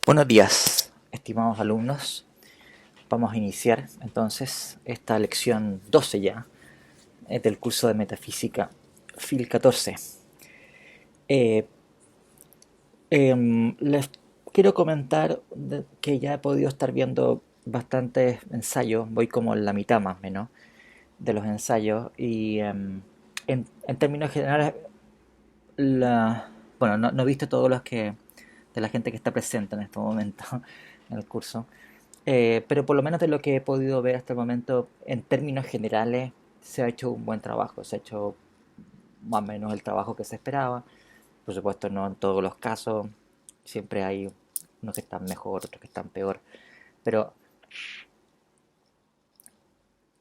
Buenos días, estimados alumnos. Vamos a iniciar entonces esta lección 12 ya del curso de Metafísica FIL 14. Eh, Les quiero comentar que ya he podido estar viendo bastantes ensayos, voy como en la mitad más o menos de los ensayos y en términos generales, bueno, no he visto todos los que de la gente que está presente en este momento en el curso. Pero por lo menos de lo que he podido ver hasta el momento, en términos generales, se ha hecho un buen trabajo, se ha hecho más o menos el trabajo que se esperaba. Por supuesto, no en todos los casos, siempre hay unos que están mejor, otros que están peor, pero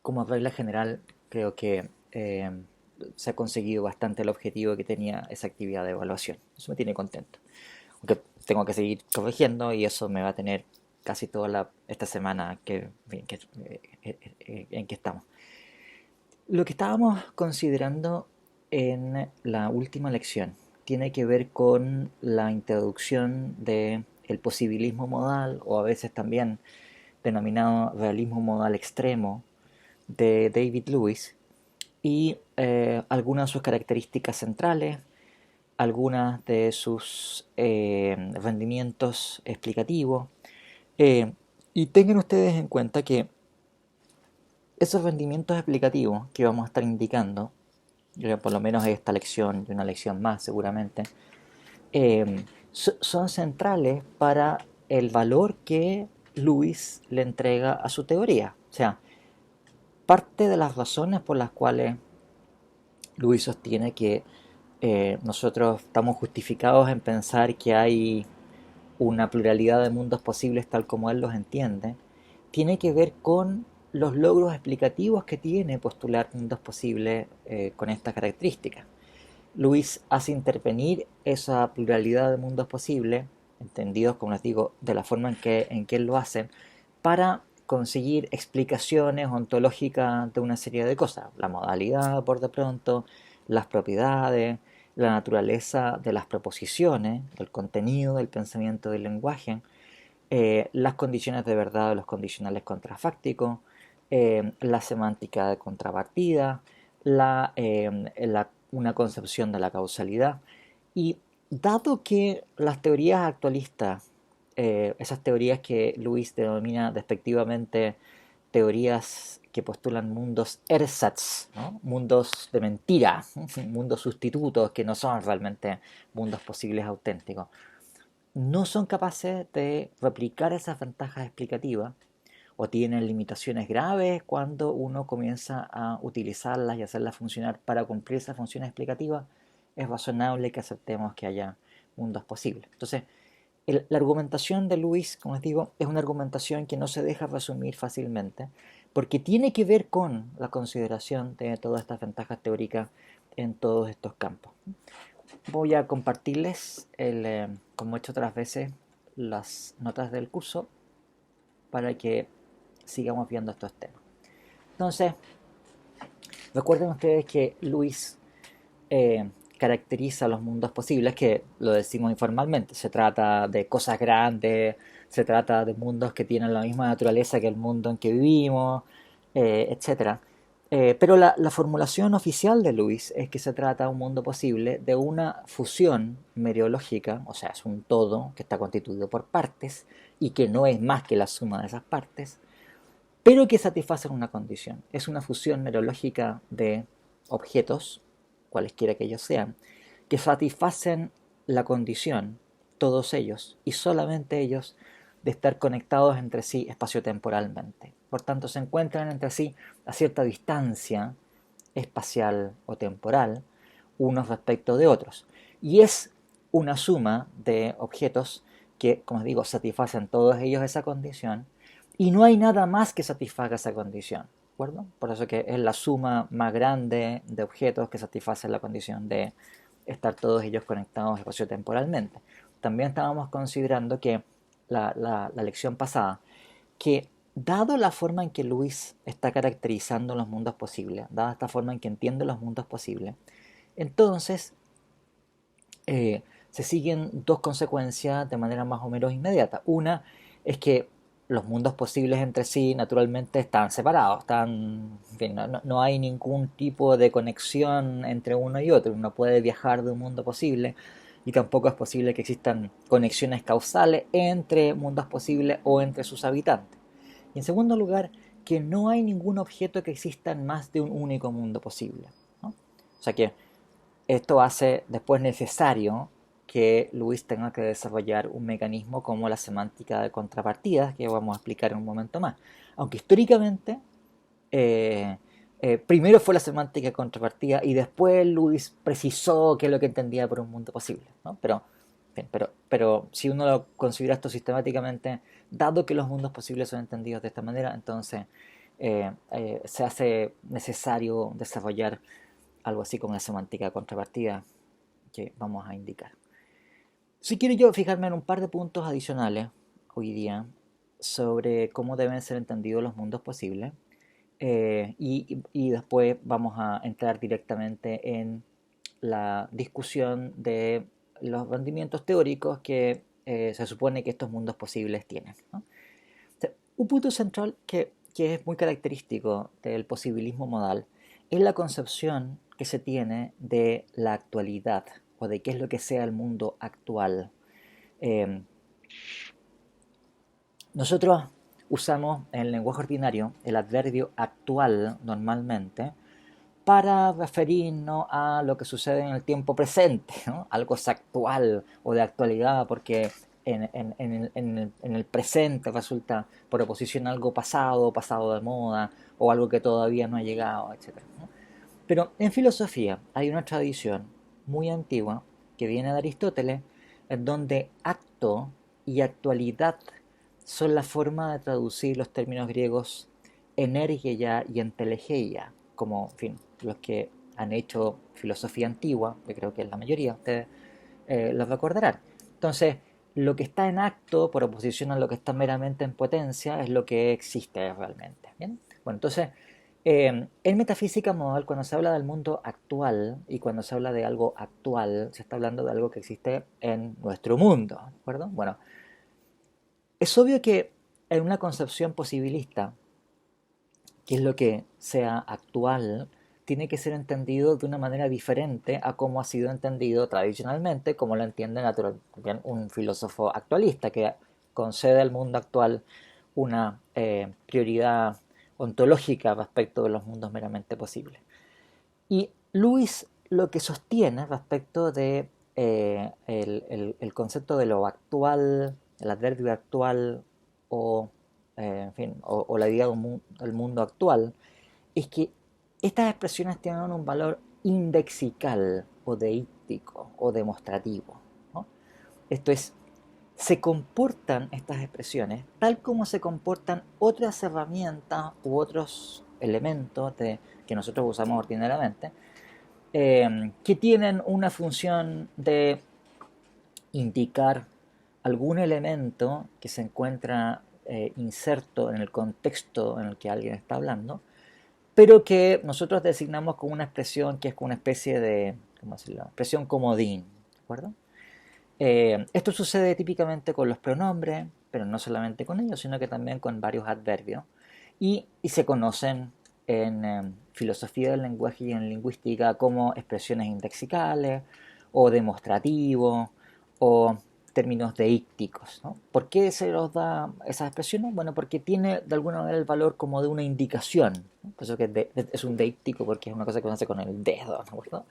como regla general, creo que se ha conseguido bastante el objetivo que tenía esa actividad de evaluación. Eso me tiene contento. Aunque tengo que seguir corrigiendo y eso me va a tener casi toda esta semana en que estamos. Lo que estábamos considerando en la última lección tiene que ver con la introducción del posibilismo modal, o a veces también denominado realismo modal extremo, de David Lewis, y algunas de sus características centrales, algunas de sus rendimientos explicativos. eh, y tengan ustedes en cuenta que esos rendimientos explicativos que vamos a estar indicando, por lo menos esta lección y una lección más seguramente, son centrales para el valor que Lewis le entrega a su teoría. O sea, parte de las razones por las cuales Lewis sostiene que nosotros estamos justificados en pensar que hay una pluralidad de mundos posibles tal como él los entiende, tiene que ver con los logros explicativos que tiene postular mundos posibles con estas características. Lewis hace intervenir esa pluralidad de mundos posibles, entendidos, como les digo, de la forma en que él lo hace, para conseguir explicaciones ontológicas de una serie de cosas. La modalidad, por de pronto, las propiedades, la naturaleza de las proposiciones, el contenido del pensamiento del lenguaje, las condiciones de verdad de los condicionales contrafácticos, la semántica de contrapartida, una concepción de la causalidad. Y dado que las teorías actualistas, esas teorías que Lewis denomina despectivamente teorías que postulan mundos ersatz, ¿no? Mundos de mentira, mundos sustitutos que no son realmente mundos posibles auténticos, no son capaces de replicar esas ventajas explicativas o tienen limitaciones graves cuando uno comienza a utilizarlas y hacerlas funcionar para cumplir esas funciones explicativas, es razonable que aceptemos que haya mundos posibles. Entonces, la argumentación de Lewis, como les digo, es una argumentación que no se deja resumir fácilmente porque tiene que ver con la consideración de todas estas ventajas teóricas en todos estos campos. Voy a compartirles, como he hecho otras veces, las notas del curso para que sigamos viendo estos temas. Entonces, recuerden ustedes que Lewis caracteriza los mundos posibles, que lo decimos informalmente. Se trata de cosas grandes, se trata de mundos que tienen la misma naturaleza que el mundo en que vivimos, etc. Pero la formulación oficial de Lewis es que se trata de un mundo posible de una fusión mereológica, o sea, es un todo que está constituido por partes y que no es más que la suma de esas partes, pero que satisfacen una condición. Es una fusión neurológica de objetos, cualesquiera que ellos sean, que satisfacen la condición, todos ellos, y solamente ellos, de estar conectados entre sí espaciotemporalmente. Por tanto, se encuentran entre sí a cierta distancia espacial o temporal, unos respecto de otros. Y es una suma de objetos que, como os digo, satisfacen todos ellos esa condición y no hay nada más que satisfaga esa condición. ¿De acuerdo? Por eso que es la suma más grande de objetos que satisface la condición de estar todos ellos conectados espaciotemporalmente. También estábamos considerando que la lección pasada, que dado la forma en que Luis está caracterizando los mundos posibles, dada esta forma en que entiende los mundos posibles, entonces se siguen dos consecuencias de manera más o menos inmediata. Una es que los mundos posibles entre sí naturalmente están separados, están, en fin, no hay ningún tipo de conexión entre uno y otro. Uno puede viajar de un mundo posible y tampoco es posible que existan conexiones causales entre mundos posibles o entre sus habitantes. Y en segundo lugar, que no hay ningún objeto que exista en más de un único mundo posible, ¿no? O sea que esto hace después necesario que Luis tenga que desarrollar un mecanismo como la semántica de contrapartidas, que vamos a explicar en un momento más. Aunque históricamente, eh, primero fue la semántica de contrapartida y después Luis precisó qué es lo que entendía por un mundo posible, ¿no? Pero si uno lo considera esto sistemáticamente, dado que los mundos posibles son entendidos de esta manera, entonces se hace necesario desarrollar algo así como la semántica de contrapartida que vamos a indicar. Si quiero yo fijarme en un par de puntos adicionales hoy día sobre cómo deben ser entendidos los mundos posibles, y después vamos a entrar directamente en la discusión de los rendimientos teóricos que se supone que estos mundos posibles tienen, ¿no? O sea, un punto central que es muy característico del posibilismo modal es la concepción que se tiene de la actualidad o de qué es lo que sea el mundo actual. Eh, Nosotros usamos en el lenguaje ordinario el adverbio actual normalmente para referirnos a lo que sucede en el tiempo presente, ¿no? Algo es actual o de actualidad porque en el presente resulta por oposición a algo pasado, pasado de moda o algo que todavía no ha llegado, etcétera, ¿no? Pero en filosofía hay una tradición muy antigua que viene de Aristóteles, en donde acto y actualidad son la forma de traducir los términos griegos energeia y entelegeia, como, en fin, los que han hecho filosofía antigua, que creo que es la mayoría, ustedes los recordarán. Entonces, lo que está en acto, por oposición a lo que está meramente en potencia, es lo que existe realmente. ¿Bien? Bueno, entonces, en metafísica modal, cuando se habla del mundo actual y cuando se habla de algo actual, se está hablando de algo que existe en nuestro mundo, ¿de acuerdo? Bueno, es obvio que en una concepción posibilista, que es lo que sea actual, tiene que ser entendido de una manera diferente a cómo ha sido entendido tradicionalmente, como lo entiende naturalmente un filósofo actualista, que concede al mundo actual una prioridad ontológica respecto de los mundos meramente posibles. Y Lewis lo que sostiene respecto de el concepto de lo actual, el adverbio actual o, en fin, o la idea del mundo actual, es que estas expresiones tienen un valor indexical o deíctico o demostrativo, ¿no? Esto es, se comportan estas expresiones tal como se comportan otras herramientas u otros elementos que nosotros usamos ordinariamente, que tienen una función de indicar algún elemento que se encuentra inserto en el contexto en el que alguien está hablando, pero que nosotros designamos con una expresión que es como una especie de, ¿cómo decirlo?, expresión comodín, ¿de acuerdo? Esto sucede típicamente con los pronombres, pero no solamente con ellos, sino que también con varios adverbios, y se conocen en filosofía del lenguaje y en lingüística como expresiones indexicales o demostrativos o términos deícticos, ¿no? ¿Por qué se los da esas expresiones? Bueno, porque tiene de alguna manera el valor como de una indicación, ¿no? Por eso que es un deíctico porque es una cosa que uno hace con el dedo, ¿no?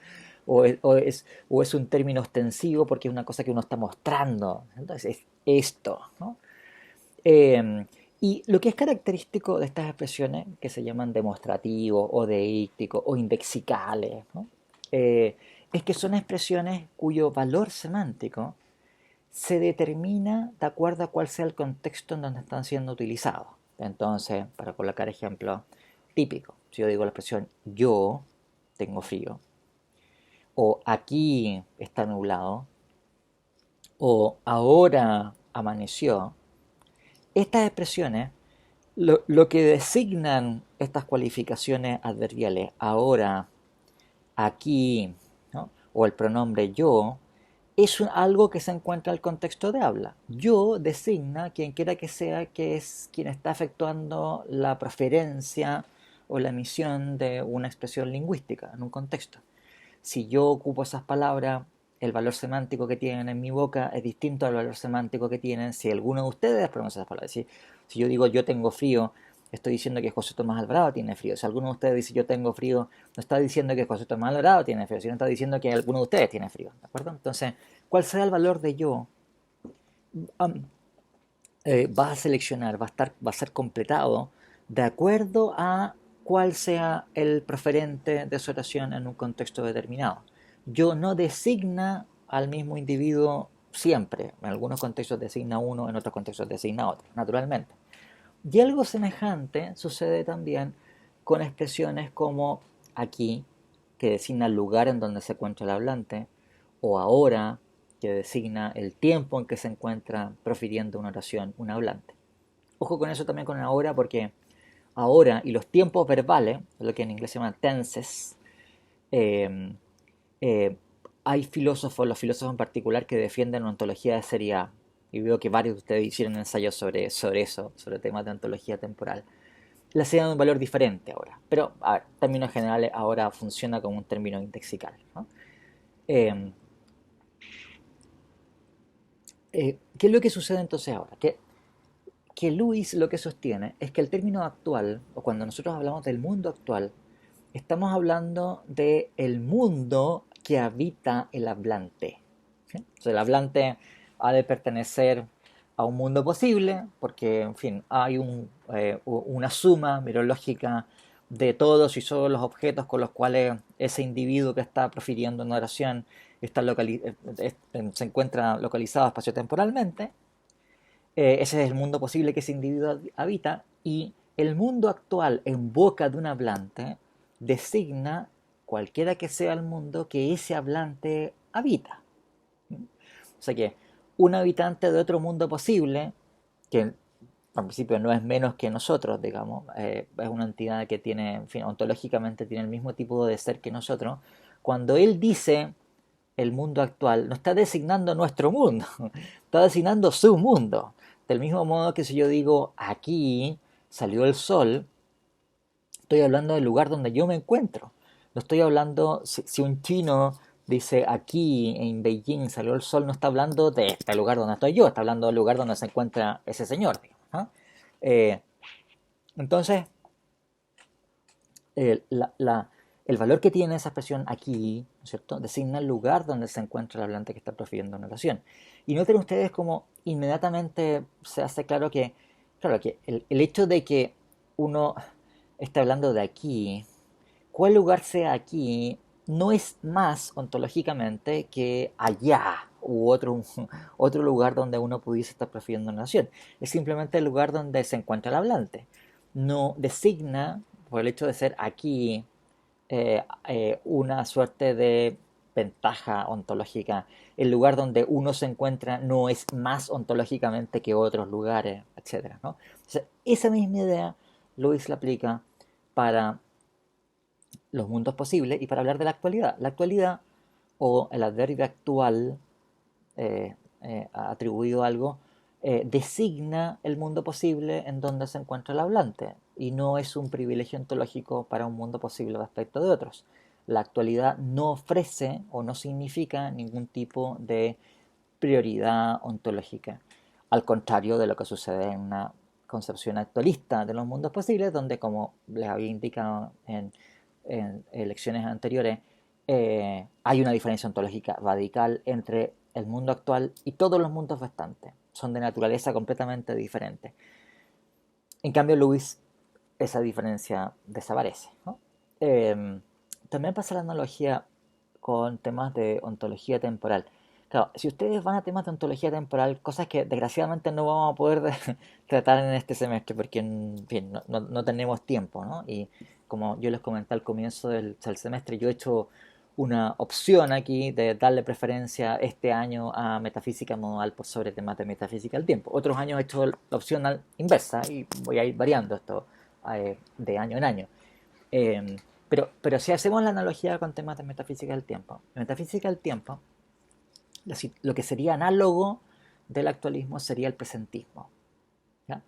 O es un término ostensivo porque es una cosa que uno está mostrando. Entonces es esto, ¿no? Eh, y lo que es característico de estas expresiones, que se llaman demostrativos o deícticos o indexicales, ¿no? Es que son expresiones cuyo valor semántico se determina de acuerdo a cuál sea el contexto en donde están siendo utilizados. Entonces, para colocar ejemplos típicos, si yo digo la expresión yo tengo frío, o aquí está nublado, o ahora amaneció, estas expresiones, lo que designan estas cualificaciones adverbiales, ahora, aquí, ¿no?, o el pronombre yo, es algo que se encuentra en el contexto de habla. Yo designa quien quiera que sea que es quien está efectuando la proferencia o la emisión de una expresión lingüística en un contexto. Si yo ocupo esas palabras, el valor semántico que tienen en mi boca es distinto al valor semántico que tienen si alguno de ustedes pronuncia esas palabras. Si yo digo yo tengo frío, estoy diciendo que José Tomás Alvarado tiene frío. Si alguno de ustedes dice yo tengo frío, no está diciendo que José Tomás Alvarado tiene frío, sino está diciendo que alguno de ustedes tiene frío. ¿De acuerdo? Entonces, ¿cuál será el valor de yo? Um, Vas a seleccionar, va a ser completado de acuerdo a cuál sea el preferente de su oración en un contexto determinado. Yo no designa al mismo individuo siempre, en algunos contextos designa uno, en otros contextos designa otro, naturalmente. Y algo semejante sucede también con expresiones como aquí, que designa el lugar en donde se encuentra el hablante, o ahora, que designa el tiempo en que se encuentra profiriendo una oración un hablante. Ojo con eso también con ahora, porque ahora y los tiempos verbales, lo que en inglés se llama tenses, eh, eh, hay filósofos, los filósofos en particular, que defienden una ontología de seriedad. Y veo que varios de ustedes hicieron ensayos sobre eso, sobre temas de ontología temporal. Le asignan un valor diferente ahora. Pero, a ver, en términos generales, ahora funciona como un término indexical, ¿no? Eh, ¿Qué es lo que sucede entonces ahora? Que Lewis lo que sostiene es que el término actual, o cuando nosotros hablamos del mundo actual, estamos hablando de el mundo que habita el hablante. ¿Sí? O sea, el hablante ha de pertenecer a un mundo posible, porque, en fin, hay una suma merológica de todos y solo los objetos con los cuales ese individuo que está profiriendo una oración se encuentra localizado espaciotemporalmente. Ese es el mundo posible que ese individuo habita, y el mundo actual en boca de un hablante designa cualquiera que sea el mundo que ese hablante habita. O sea que un habitante de otro mundo posible, que en principio no es menos que nosotros, digamos, es una entidad que tiene, en fin, ontológicamente tiene el mismo tipo de ser que nosotros, cuando él dice el mundo actual, no está designando nuestro mundo, está designando su mundo. Del mismo modo que si yo digo aquí salió el sol, estoy hablando del lugar donde yo me encuentro. No estoy hablando, si un chino dice aquí en Beijing salió el sol, no está hablando de este lugar donde estoy yo, está hablando del lugar donde se encuentra ese señor, digamos, ¿no? Eh, entonces, eh, la, la, el valor que tiene esa expresión aquí, ¿no es cierto?, designa el lugar donde se encuentra el hablante que está profiriendo una oración. Y noten ustedes como inmediatamente se hace claro, que el hecho de que uno esté hablando de aquí, cuál lugar sea aquí, no es más ontológicamente que allá u otro lugar donde uno pudiese estar profiriendo una oración. Es simplemente el lugar donde se encuentra el hablante. No designa, por el hecho de ser aquí, una suerte de ventaja ontológica. El lugar donde uno se encuentra no es más ontológicamente que otros lugares, etcétera, ¿no? O sea, esa misma idea Lewis la aplica para los mundos posibles y para hablar de la actualidad. La actualidad, o el adverbio actual atribuido a algo, designa el mundo posible en donde se encuentra el hablante, y no es un privilegio ontológico para un mundo posible respecto de otros. La actualidad no ofrece o no significa ningún tipo de prioridad ontológica, al contrario de lo que sucede en una concepción actualista de los mundos posibles, donde, como les había indicado en lecciones anteriores, hay una diferencia ontológica radical entre el mundo actual y todos los mundos restantes. Son de naturaleza completamente diferente. En cambio, Lewis, esa diferencia desaparece, ¿no? También pasa la analogía con temas de ontología temporal. Claro, si ustedes van a temas de ontología temporal, cosas que desgraciadamente no vamos a poder tratar en este semestre porque, en fin, no tenemos tiempo, ¿no? Y como yo les comenté al comienzo del semestre, yo he hecho una opción aquí de darle preferencia este año a metafísica modal por sobre temas de metafísica del tiempo. Otros años he hecho la opción inversa y voy a ir variando esto de año en año. Eh, pero, si hacemos la analogía con temas de metafísica del tiempo, en metafísica del tiempo, lo que sería análogo del actualismo sería el presentismo, ¿ya?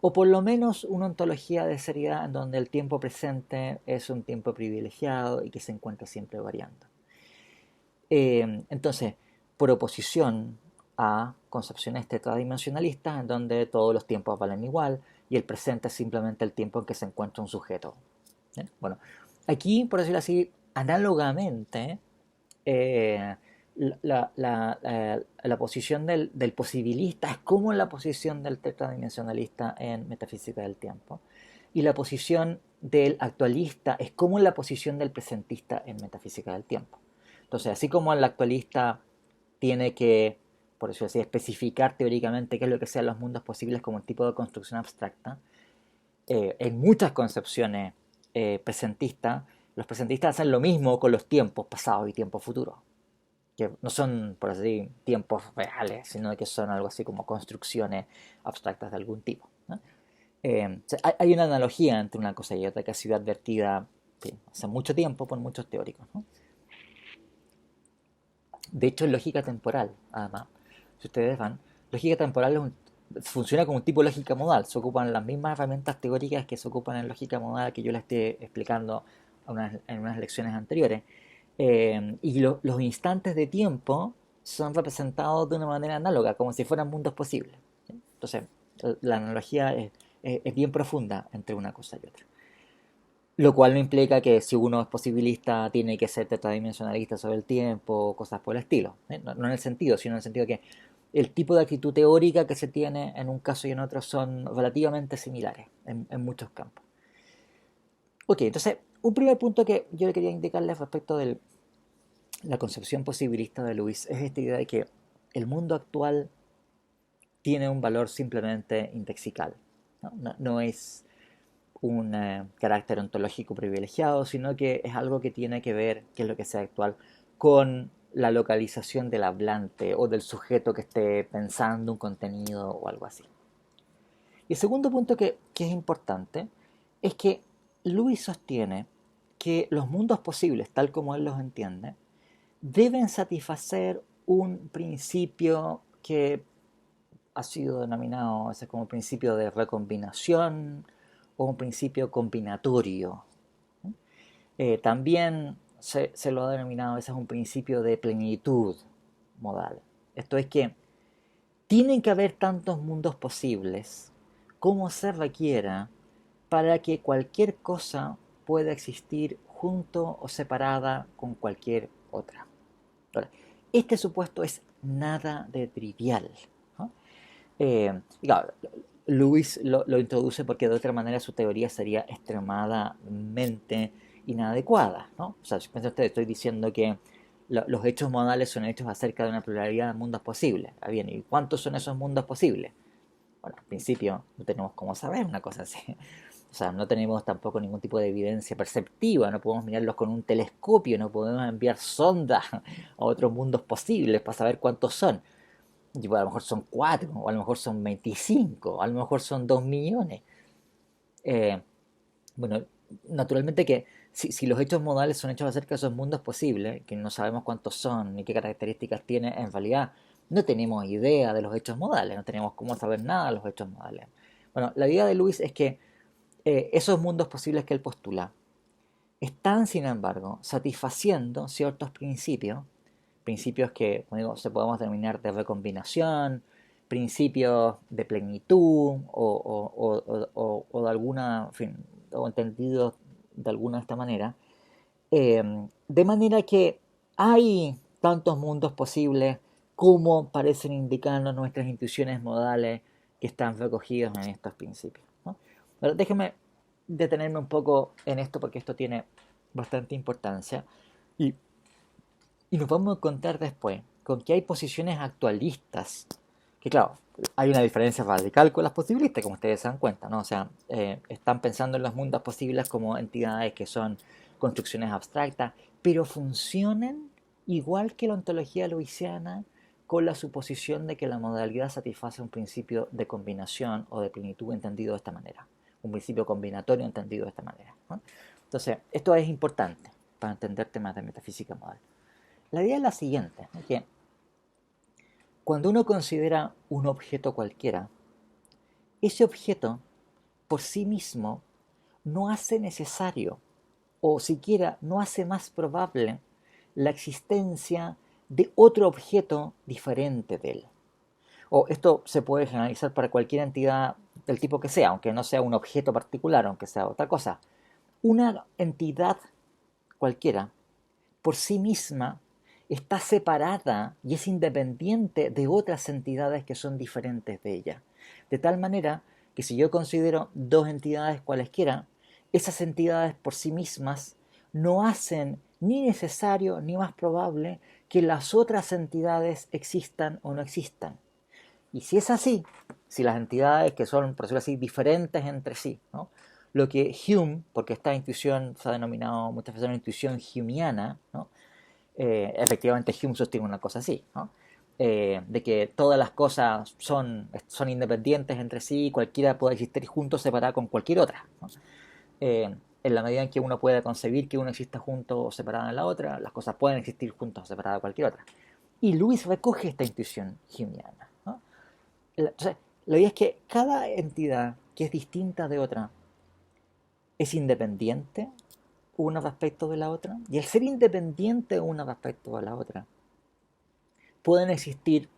O por lo menos una ontología de seriedad en donde el tiempo presente es un tiempo privilegiado y que se encuentra siempre variando. Entonces, por oposición a concepciones tetradimensionalistas en donde todos los tiempos valen igual y el presente es simplemente el tiempo en que se encuentra un sujeto. ¿Bien? Bueno, aquí, por decirlo así, análogamente, eh, la posición del posibilista es como la posición del tetradimensionalista en metafísica del tiempo, y la posición del actualista es como la posición del presentista en metafísica del tiempo. Entonces, así como el actualista tiene que, por eso así, especificar teóricamente qué es lo que sean los mundos posibles como un tipo de construcción abstracta, en muchas concepciones presentistas, los presentistas hacen lo mismo con los tiempos pasados y tiempos futuros, que no son, por así decir, tiempos reales, sino que son algo así como construcciones abstractas de algún tipo, ¿no? Hay una analogía entre una cosa y otra que ha sido advertida, sí, hace mucho tiempo por muchos teóricos, ¿no? De hecho, en lógica temporal, además, si ustedes van, lógica temporal funciona como un tipo de lógica modal. Se ocupan las mismas herramientas teóricas que se ocupan en lógica modal que yo les estoy explicando en unas lecciones anteriores. Y los instantes de tiempo son representados de una manera análoga, como si fueran mundos posibles, ¿sí? Entonces, la analogía es bien profunda entre una cosa y otra. Lo cual no implica que si uno es posibilista tiene que ser tetradimensionalista sobre el tiempo o cosas por el estilo, ¿eh? No en el sentido, sino en el sentido que el tipo de actitud teórica que se tiene en un caso y en otro son relativamente similares en muchos campos. Ok, entonces, un primer punto que yo le quería indicarles respecto de la concepción posibilista de Lewis es esta idea de que el mundo actual tiene un valor simplemente indexical, ¿no? No es un carácter ontológico privilegiado, sino que es algo que tiene que ver, que es lo que sea actual, con la localización del hablante o del sujeto que esté pensando un contenido o algo así. Y el segundo punto que es importante es que Lewis sostiene que los mundos posibles, tal como él los entiende, deben satisfacer un principio que ha sido denominado ese como principio de recombinación o un principio combinatorio. También se lo ha denominado a veces un principio de plenitud modal. Esto es que tienen que haber tantos mundos posibles como se requiera para que cualquier cosa pueda existir junto o separada con cualquier otra. Ahora, este supuesto es nada de trivial, ¿no? Claro, Lewis lo introduce porque de otra manera su teoría sería extremadamente inadecuada, ¿no? O sea, si piensa usted, estoy diciendo que los hechos modales son hechos acerca de una pluralidad de mundos posibles. Ah, bien, ¿y cuántos son esos mundos posibles? Bueno, al principio no tenemos cómo saber una cosa así. O sea, no tenemos tampoco ningún tipo de evidencia perceptiva, no podemos mirarlos con un telescopio, no podemos enviar sondas a otros mundos posibles para saber cuántos son. Y pues, a lo mejor son 4, o a lo mejor son 25, a lo mejor son 2 millones. Eh, bueno, naturalmente que si los hechos modales son hechos acerca de esos mundos posibles, que no sabemos cuántos son ni qué características tienen, en realidad no tenemos idea de los hechos modales, no tenemos cómo saber nada de los hechos modales. Bueno, la idea de Luis es que esos mundos posibles que él postula están, sin embargo, satisfaciendo ciertos principios, principios que, como digo, se podemos denominar de recombinación, principios de plenitud o de alguna, en fin, o entendidos de alguna de esta manera, de manera que hay tantos mundos posibles como parecen indicarnos nuestras intuiciones modales que están recogidos en estos principios, ¿no? Pero déjenme detenerme un poco en esto porque esto tiene bastante importancia y, y nos vamos a encontrar después con que hay posiciones actualistas que, claro, hay una diferencia radical con las posibilistas, como ustedes se dan cuenta, ¿no? O sea, están pensando en los mundos posibles como entidades que son construcciones abstractas, pero funcionan igual que la ontología lewisiana, con la suposición de que la modalidad satisface un principio de combinación o de plenitud entendido de esta manera, un principio combinatorio entendido de esta manera, ¿no? Entonces, esto es importante para entender temas de metafísica modal. La idea es la siguiente, ¿no? Que Cuando uno considera un objeto cualquiera, ese objeto por sí mismo no hace necesario o siquiera no hace más probable la existencia de otro objeto diferente de él. O esto se puede generalizar para cualquier entidad del tipo que sea, aunque no sea un objeto particular, aunque sea otra cosa. Una entidad cualquiera por sí misma está separada y es independiente de otras entidades que son diferentes de ella. De tal manera que si yo considero dos entidades cualesquiera, esas entidades por sí mismas no hacen ni necesario ni más probable que las otras entidades existan o no existan. Y si es así, si las entidades que son, por decirlo así, diferentes entre sí, ¿no? Lo que Hume, porque esta intuición se ha denominado muchas veces una intuición humeana, ¿no? Efectivamente Hume sostiene una cosa así, ¿no? De que todas las cosas son independientes entre sí, cualquiera puede existir junto o separada con cualquier otra, ¿no? En la medida en que uno pueda concebir que uno exista junto o separada de la otra, las cosas pueden existir juntas o separadas de cualquier otra. Y Lewis recoge esta intuición humeana, ¿no? Entonces, la idea es que cada entidad que es distinta de otra es independiente una respecto de la otra, y al ser independiente una respecto de la otra, pueden existir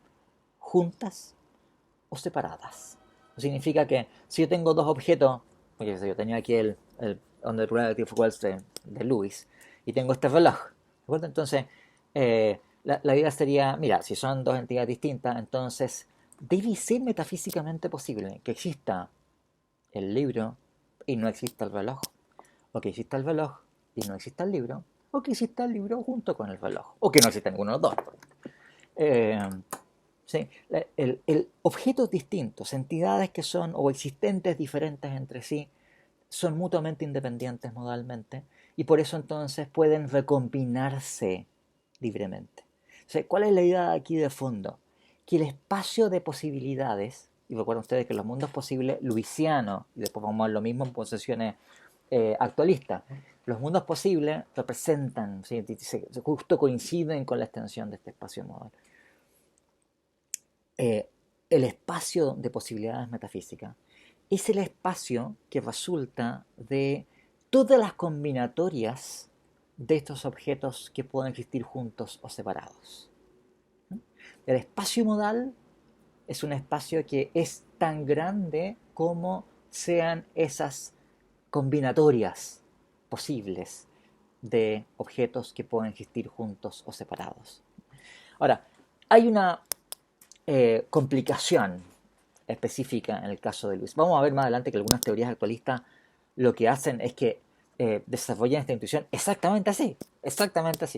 juntas o separadas. Eso significa que si yo tengo dos objetos, oye, yo tenía aquí el On the Relative Wells de Lewis, y tengo este reloj, ¿de acuerdo? Entonces, la idea sería, mira, si son dos entidades distintas, entonces debe ser metafísicamente posible que exista el libro y no exista el reloj, o que exista el reloj y no exista el libro, o que exista el libro junto con el reloj, o que no exista ninguno de los dos. Eh, ¿Sí? Objetos distintos, entidades que son o existentes diferentes entre sí, son mutuamente independientes modalmente y por eso entonces pueden recombinarse libremente. O sea, ¿cuál es la idea aquí de fondo? Que el espacio de posibilidades, y recuerden ustedes que los mundos posibles luisianos, y después vamos a ver lo mismo en posesiones actualistas, los mundos posibles representan, ¿sí? Justo coinciden con la extensión de este espacio modal. eh, el espacio de posibilidades metafísicas es el espacio que resulta de todas las combinatorias de estos objetos que pueden existir juntos o separados. El espacio modal es un espacio que es tan grande como sean esas combinatorias posibles de objetos que pueden existir juntos o separados. Ahora, hay una complicación específica en el caso de Luis. Vamos a ver más adelante que algunas teorías actualistas lo que hacen es que desarrollan esta intuición exactamente así,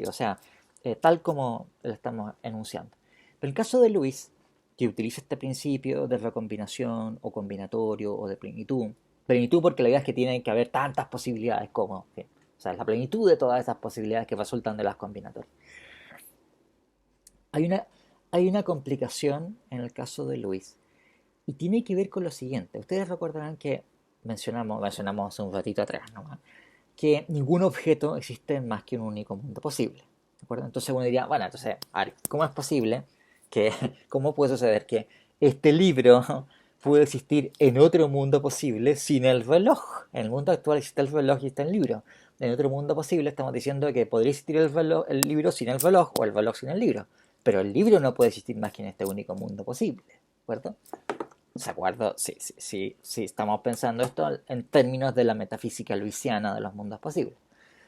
o sea, tal como lo estamos enunciando. Pero en el caso de Luis, que utiliza este principio de recombinación o combinatorio o de plenitud, plenitud porque la idea es que tienen que haber tantas posibilidades como, o sea, es la plenitud de todas esas posibilidades que resultan de las combinatorias. Hay una, hay una complicación en el caso de Luis y tiene que ver con lo siguiente. Ustedes recordarán que mencionamos hace un ratito atrás, ¿no? Que ningún objeto existe en más que un único mundo posible. ¿De acuerdo? Entonces uno diría, bueno, entonces, a ver, ¿cómo es posible que, cómo puede suceder que este libro puede existir en otro mundo posible sin el reloj? En el mundo actual existe el reloj y está el libro. En otro mundo posible estamos diciendo que podría existir el libro sin el reloj o el reloj sin el libro. Pero el libro no puede existir más que en este único mundo posible. ¿De acuerdo? ¿De acuerdo? Sí, estamos pensando esto en términos de la metafísica luisiana de los mundos posibles.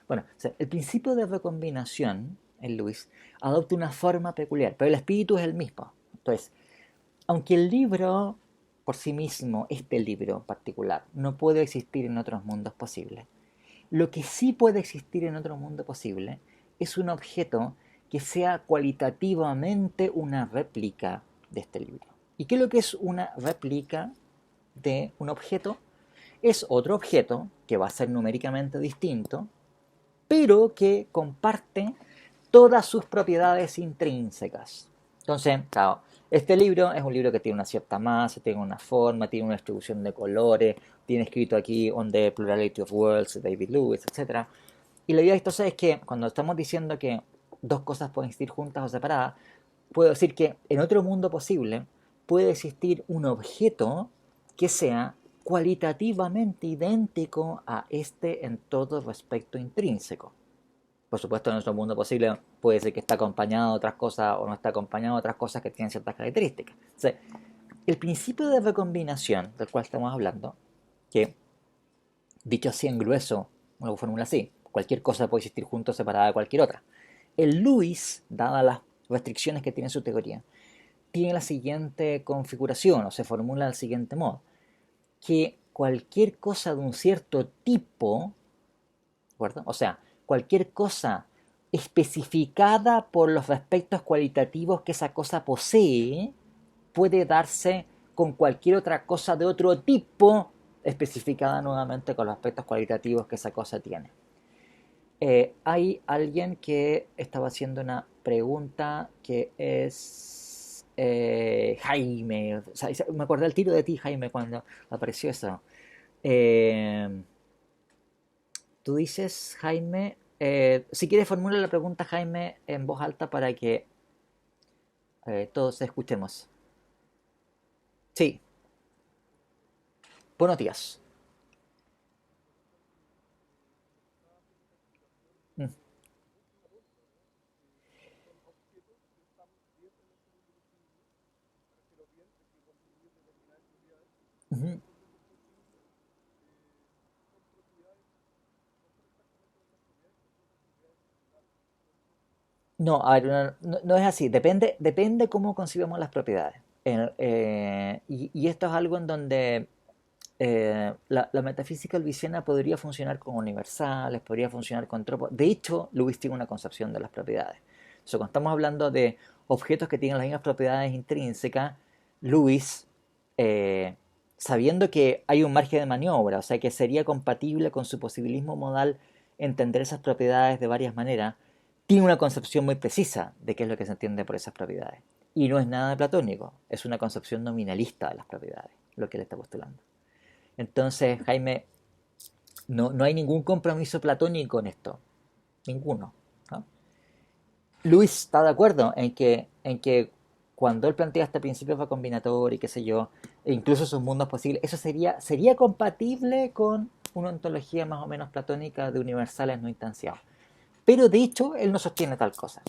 Bueno, o sea, el principio de recombinación en Luis adopta una forma peculiar, pero el espíritu es el mismo. Entonces, aunque el libro por sí mismo, este libro particular, no puede existir en otros mundos posibles, lo que sí puede existir en otro mundo posible es un objeto que sea cualitativamente una réplica de este libro. ¿Y qué es lo que es una réplica de un objeto? Es otro objeto que va a ser numéricamente distinto, pero que comparte todas sus propiedades intrínsecas. Entonces, claro, este libro es un libro que tiene una cierta masa, tiene una forma, tiene una distribución de colores, tiene escrito aquí On the Plurality of Worlds, David Lewis, etc. Y la idea entonces es que cuando estamos diciendo que dos cosas pueden existir juntas o separadas, puedo decir que en otro mundo posible puede existir un objeto que sea cualitativamente idéntico a este en todo respecto intrínseco. Por supuesto, en nuestro mundo posible puede ser que está acompañado de otras cosas o no está acompañado de otras cosas que tienen ciertas características. Entonces, el principio de recombinación del cual estamos hablando, que dicho así en grueso, una fórmula así, cualquier cosa puede existir junto o separada de cualquier otra. El Lewis, dadas las restricciones que tiene su teoría, tiene la siguiente configuración o se formula del siguiente modo, que cualquier cosa de un cierto tipo, ¿de o sea, cualquier cosa especificada por los aspectos cualitativos que esa cosa posee, puede darse con cualquier otra cosa de otro tipo especificada nuevamente con los aspectos cualitativos que esa cosa tiene. Hay alguien que estaba haciendo una pregunta que es Jaime. O sea, me acordé el tiro de ti, Jaime, cuando apareció eso. Eh, Tú dices, Jaime, si quieres formula la pregunta, Jaime, en voz alta para que todos escuchemos. Sí, buenos días. Mm, ujú. No, a ver, no es así. Depende cómo concibamos las propiedades. Y esto es algo en donde la metafísica lewisiana podría funcionar con universales, podría funcionar con tropos. De hecho, Lewis tiene una concepción de las propiedades. O sea, cuando estamos hablando de objetos que tienen las mismas propiedades intrínsecas, Lewis, eh, sabiendo que hay un margen de maniobra, o sea, que sería compatible con su posibilismo modal entender esas propiedades de varias maneras, tiene una concepción muy precisa de qué es lo que se entiende por esas propiedades. Y no es nada platónico, es una concepción nominalista de las propiedades, lo que él está postulando. Entonces, Jaime, no hay ningún compromiso platónico en esto, ninguno, ¿no? Luis está de acuerdo en que cuando él plantea este principio de combinatorio y qué sé yo, e incluso sus mundos posibles, eso sería compatible con una ontología más o menos platónica de universales no instanciados. Pero de hecho, él no sostiene tal cosa.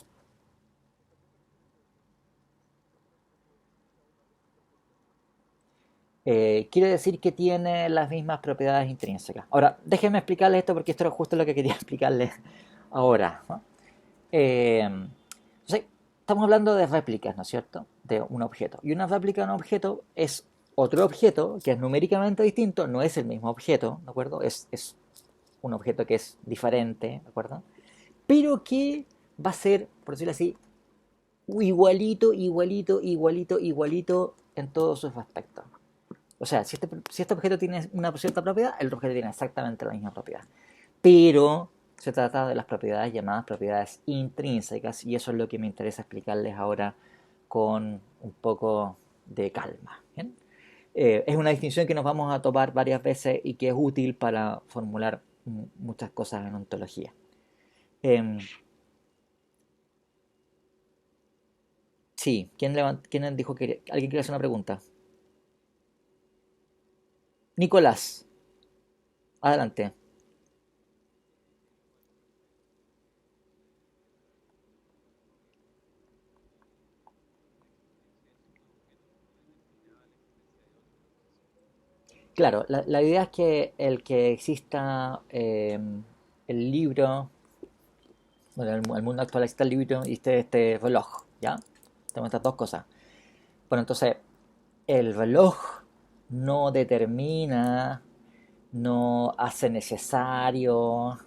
Quiere decir que tiene las mismas propiedades intrínsecas. Ahora, déjenme explicarles esto porque esto era justo lo que quería explicarles ahora, ¿no? Entonces, estamos hablando de réplicas, ¿no es cierto? De un objeto. Y una réplica de un objeto es otro objeto que es numéricamente distinto, no es el mismo objeto, ¿de acuerdo? Es un objeto que es diferente, ¿de acuerdo? Pero que va a ser, por decirlo así, igualito, igualito, igualito, igualito en todos sus aspectos. O sea, si este objeto tiene una cierta propiedad, el objeto tiene exactamente la misma propiedad. Pero se trata de las propiedades llamadas propiedades intrínsecas y eso es lo que me interesa explicarles ahora con un poco de calma. ¿Bien? Es una distinción que nos vamos a topar varias veces y que es útil para formular muchas cosas en ontología. Eh, sí, ¿quién dijo que alguien quiere hacer una pregunta? Nicolás, adelante. Claro, la idea es que el que exista el libro, bueno, el mundo actual existe el libro y este reloj, ¿ya? Tenemos estas dos cosas. Bueno, entonces, el reloj no determina, no hace necesario,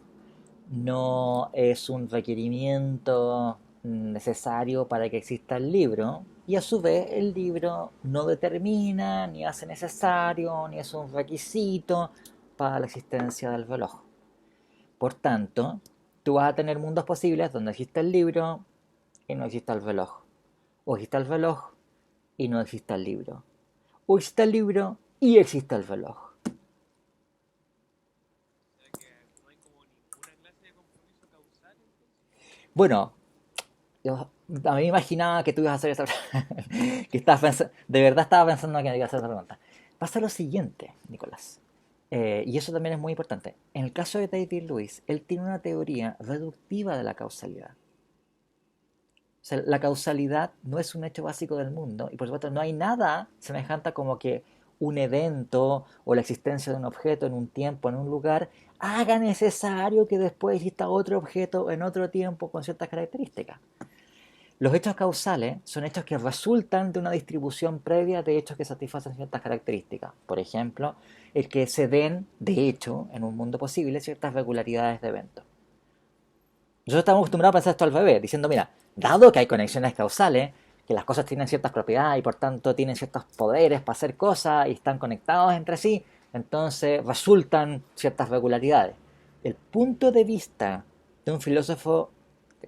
no es un requerimiento necesario para que exista el libro. Y a su vez el libro no determina, ni hace necesario, ni es un requisito para la existencia del reloj. Por tanto, tú vas a tener mundos posibles donde existe el libro y no existe el reloj. O existe el reloj y no existe el libro. O existe el libro y existe el reloj. Bueno, A mí me imaginaba que tú ibas a hacer esa que de verdad estaba pensando que me ibas a hacer esa pregunta. Pasa lo siguiente, Nicolás, y eso también es muy importante. En el caso de David Lewis, él tiene una teoría reductiva de la causalidad. O sea, la causalidad no es un hecho básico del mundo y por supuesto no hay nada semejante como que un evento o la existencia de un objeto en un tiempo, en un lugar, haga necesario que después exista otro objeto en otro tiempo con ciertas características. Los hechos causales son hechos que resultan de una distribución previa de hechos que satisfacen ciertas características. Por ejemplo, el que se den, de hecho, en un mundo posible, ciertas regularidades de eventos. Nosotros estamos acostumbrados a pensar esto al revés, diciendo, mira, dado que hay conexiones causales, que las cosas tienen ciertas propiedades y por tanto tienen ciertos poderes para hacer cosas y están conectados entre sí, entonces resultan ciertas regularidades. El punto de vista de un filósofo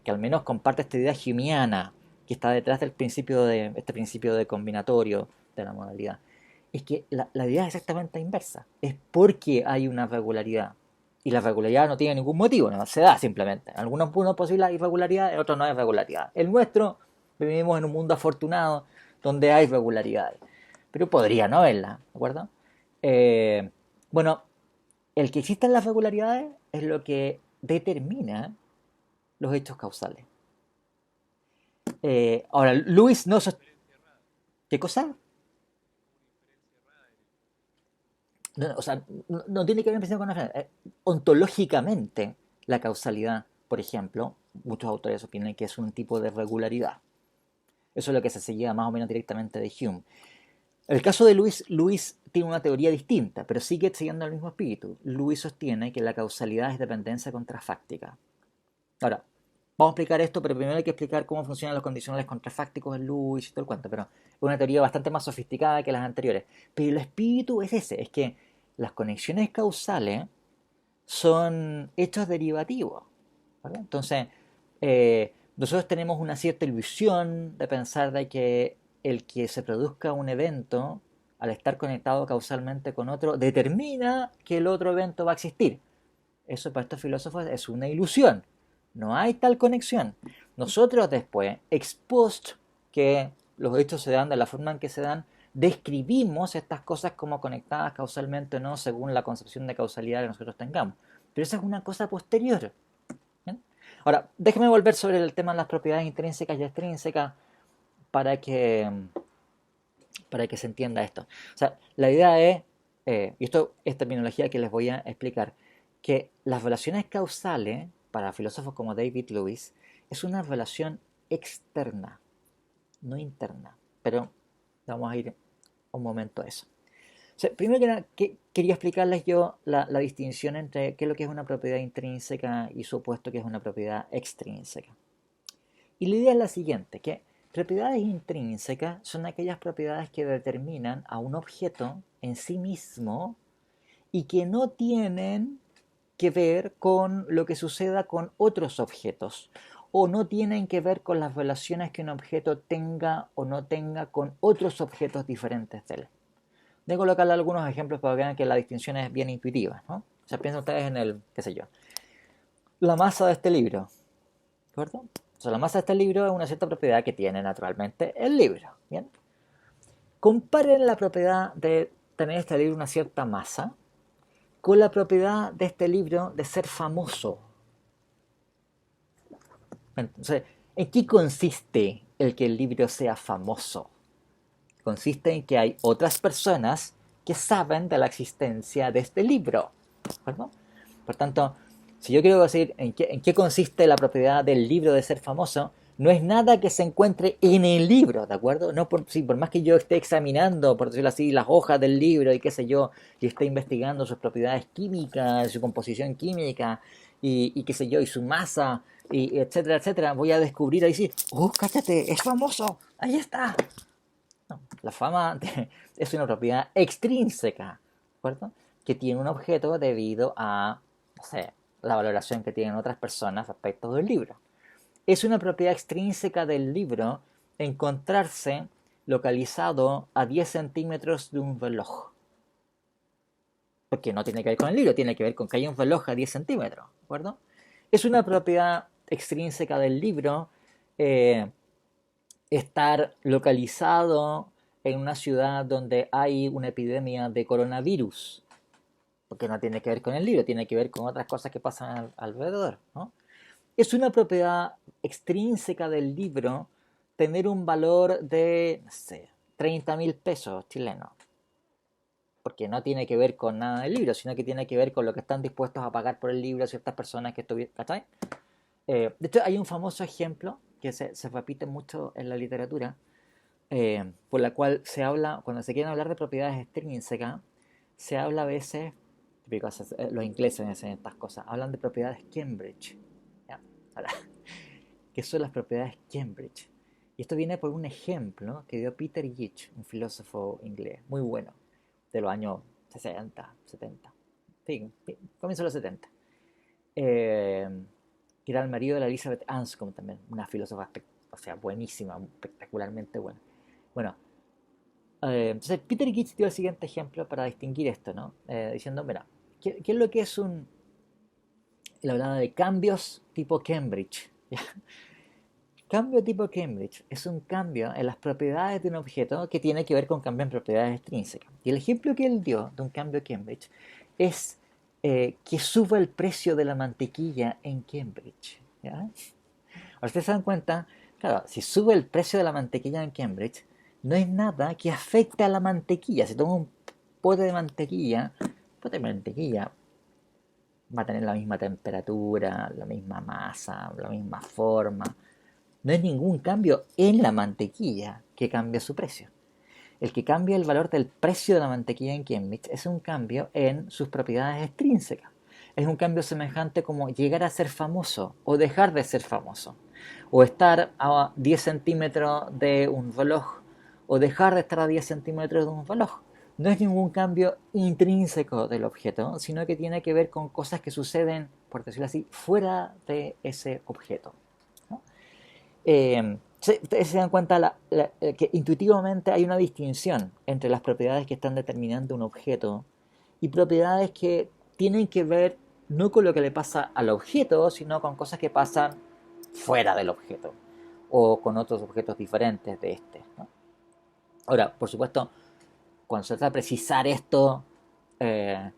que al menos comparte esta idea humeana que está detrás del principio de este principio de combinatorio de la modalidad, es que la idea es exactamente inversa. Es porque hay una regularidad. Y la regularidad no tiene ningún motivo, no se da simplemente. En algunos puntos posibles hay irregularidad, en otros no hay regularidad. El nuestro, vivimos en un mundo afortunado donde hay regularidades. Pero podría no haberla, ¿de acuerdo? Eh, bueno, el que existan las regularidades es lo que determina los hechos causales. Ahora, Luis no... ¿Qué cosa? No, o sea, no tiene que ver con la ontológicamente, la causalidad, por ejemplo, muchos autores opinan que es un tipo de regularidad. Eso es lo que se seguía más o menos directamente de Hume. El caso de Luis tiene una teoría distinta, pero sigue siguiendo el mismo espíritu. Luis sostiene que la causalidad es dependencia contrafáctica. Ahora, vamos a explicar esto, pero primero hay que explicar cómo funcionan los condicionales contrafácticos en Lewis y todo el cuento. Pero es una teoría bastante más sofisticada que las anteriores. Pero el espíritu es ese, es que las conexiones causales son hechos derivativos. ¿Vale? Entonces, nosotros tenemos una cierta ilusión de pensar de que el que se produzca un evento, al estar conectado causalmente con otro, determina que el otro evento va a existir. Eso para estos filósofos es una ilusión. No hay tal conexión. Nosotros después, ex post que los hechos se dan de la forma en que se dan, describimos estas cosas como conectadas causalmente o no según la concepción de causalidad que nosotros tengamos. Pero esa es una cosa posterior. ¿Bien? Ahora, déjeme volver sobre el tema de las propiedades intrínsecas y extrínsecas para que, para que se entienda esto. O sea, la idea es, y esto es terminología que les voy a explicar, que las relaciones causales, para filósofos como David Lewis, es una relación externa, no interna. Pero vamos a ir un momento a eso. O sea, primero que nada, quería explicarles yo la distinción entre qué es lo que es una propiedad intrínseca y su opuesto que es una propiedad extrínseca. Y la idea es la siguiente, que propiedades intrínsecas son aquellas propiedades que determinan a un objeto en sí mismo y que no tienen que ver con lo que suceda con otros objetos o no tienen que ver con las relaciones que un objeto tenga o no tenga con otros objetos diferentes de él. Voy a colocarle algunos ejemplos para que vean que la distinción es bien intuitiva, ¿no? O sea, piensen ustedes en el, qué sé yo, la masa de este libro, ¿de acuerdo? O sea, la masa de este libro es una cierta propiedad que tiene naturalmente el libro, ¿bien? Comparen la propiedad de tener este libro una cierta masa con la propiedad de este libro de ser famoso. Entonces, ¿en qué consiste el que el libro sea famoso? Consiste en que hay otras personas que saben de la existencia de este libro. ¿Verdad? Por tanto, si yo quiero decir en qué consiste la propiedad del libro de ser famoso, no es nada que se encuentre en el libro, ¿de acuerdo? No por, sí, por más que yo esté examinando, por decirlo así, las hojas del libro y qué sé yo, y esté investigando sus propiedades químicas, su composición química, y qué sé yo, y su masa, y etcétera, etcétera, voy a descubrir ahí sí, ¡oh, cállate! ¡Es famoso! ¡Ahí está! No, la fama es una propiedad extrínseca, ¿de acuerdo? Que tiene un objeto debido a, no sé, la valoración que tienen otras personas respecto del libro. Es una propiedad extrínseca del libro encontrarse localizado a 10 centímetros de un reloj. Porque no tiene que ver con el libro, tiene que ver con que hay un reloj a 10 centímetros, ¿de acuerdo? Es una propiedad extrínseca del libro estar localizado en una ciudad donde hay una epidemia de coronavirus, porque no tiene que ver con el libro, tiene que ver con otras cosas que pasan alrededor, ¿no? Es una propiedad extrínseca del libro tener un valor de, no sé, 30.000 pesos chilenos, porque no tiene que ver con nada del libro, sino que tiene que ver con lo que están dispuestos a pagar por el libro ciertas personas que estuvieron, ¿cachai? De hecho, hay un famoso ejemplo que se repite mucho en la literatura, por la cual se habla, cuando se quieren hablar de propiedades extrínsecas, se habla a veces, los ingleses hacen estas cosas, hablan de propiedades Cambridge. ¿Ya? Ahora, ¿qué son las propiedades Cambridge? Y esto viene por un ejemplo que dio Peter Yeats, un filósofo inglés muy bueno, de los años 60, 70, en fin, comienzo de los 70. Eh, que era el marido de la Elizabeth Anscombe también, una filósofa, o sea, buenísima, espectacularmente buena. Bueno, entonces Peter Yeats dio el siguiente ejemplo para distinguir esto, ¿no? Diciendo, mira, ¿qué es lo que es un... Él hablaba de cambios tipo Cambridge. ¿Ya? Cambio tipo Cambridge es un cambio en las propiedades de un objeto que tiene que ver con cambio en propiedades extrínsecas. Y el ejemplo que él dio de un cambio Cambridge es que suba el precio de la mantequilla en Cambridge. ¿Ya? Ahora ustedes se dan cuenta, claro, si sube el precio de la mantequilla en Cambridge, no es nada que afecte a la mantequilla. Si tomo un pote de mantequilla va a tener la misma temperatura, la misma masa, la misma forma. No es ningún cambio en la mantequilla que cambia su precio. El que cambia el valor del precio de la mantequilla en Cambridge es un cambio en sus propiedades extrínsecas. Es un cambio semejante como llegar a ser famoso o dejar de ser famoso. O estar a 10 centímetros de un reloj o dejar de estar a 10 centímetros de un reloj. No es ningún cambio intrínseco del objeto, sino que tiene que ver con cosas que suceden, por decirlo así, fuera de ese objeto. ¿No? Ustedes se dan cuenta que intuitivamente hay una distinción entre las propiedades que están determinando un objeto y propiedades que tienen que ver no con lo que le pasa al objeto, sino con cosas que pasan fuera del objeto o con otros objetos diferentes de este, ¿no? Ahora, por supuesto, cuando se trata de precisar esto, eh,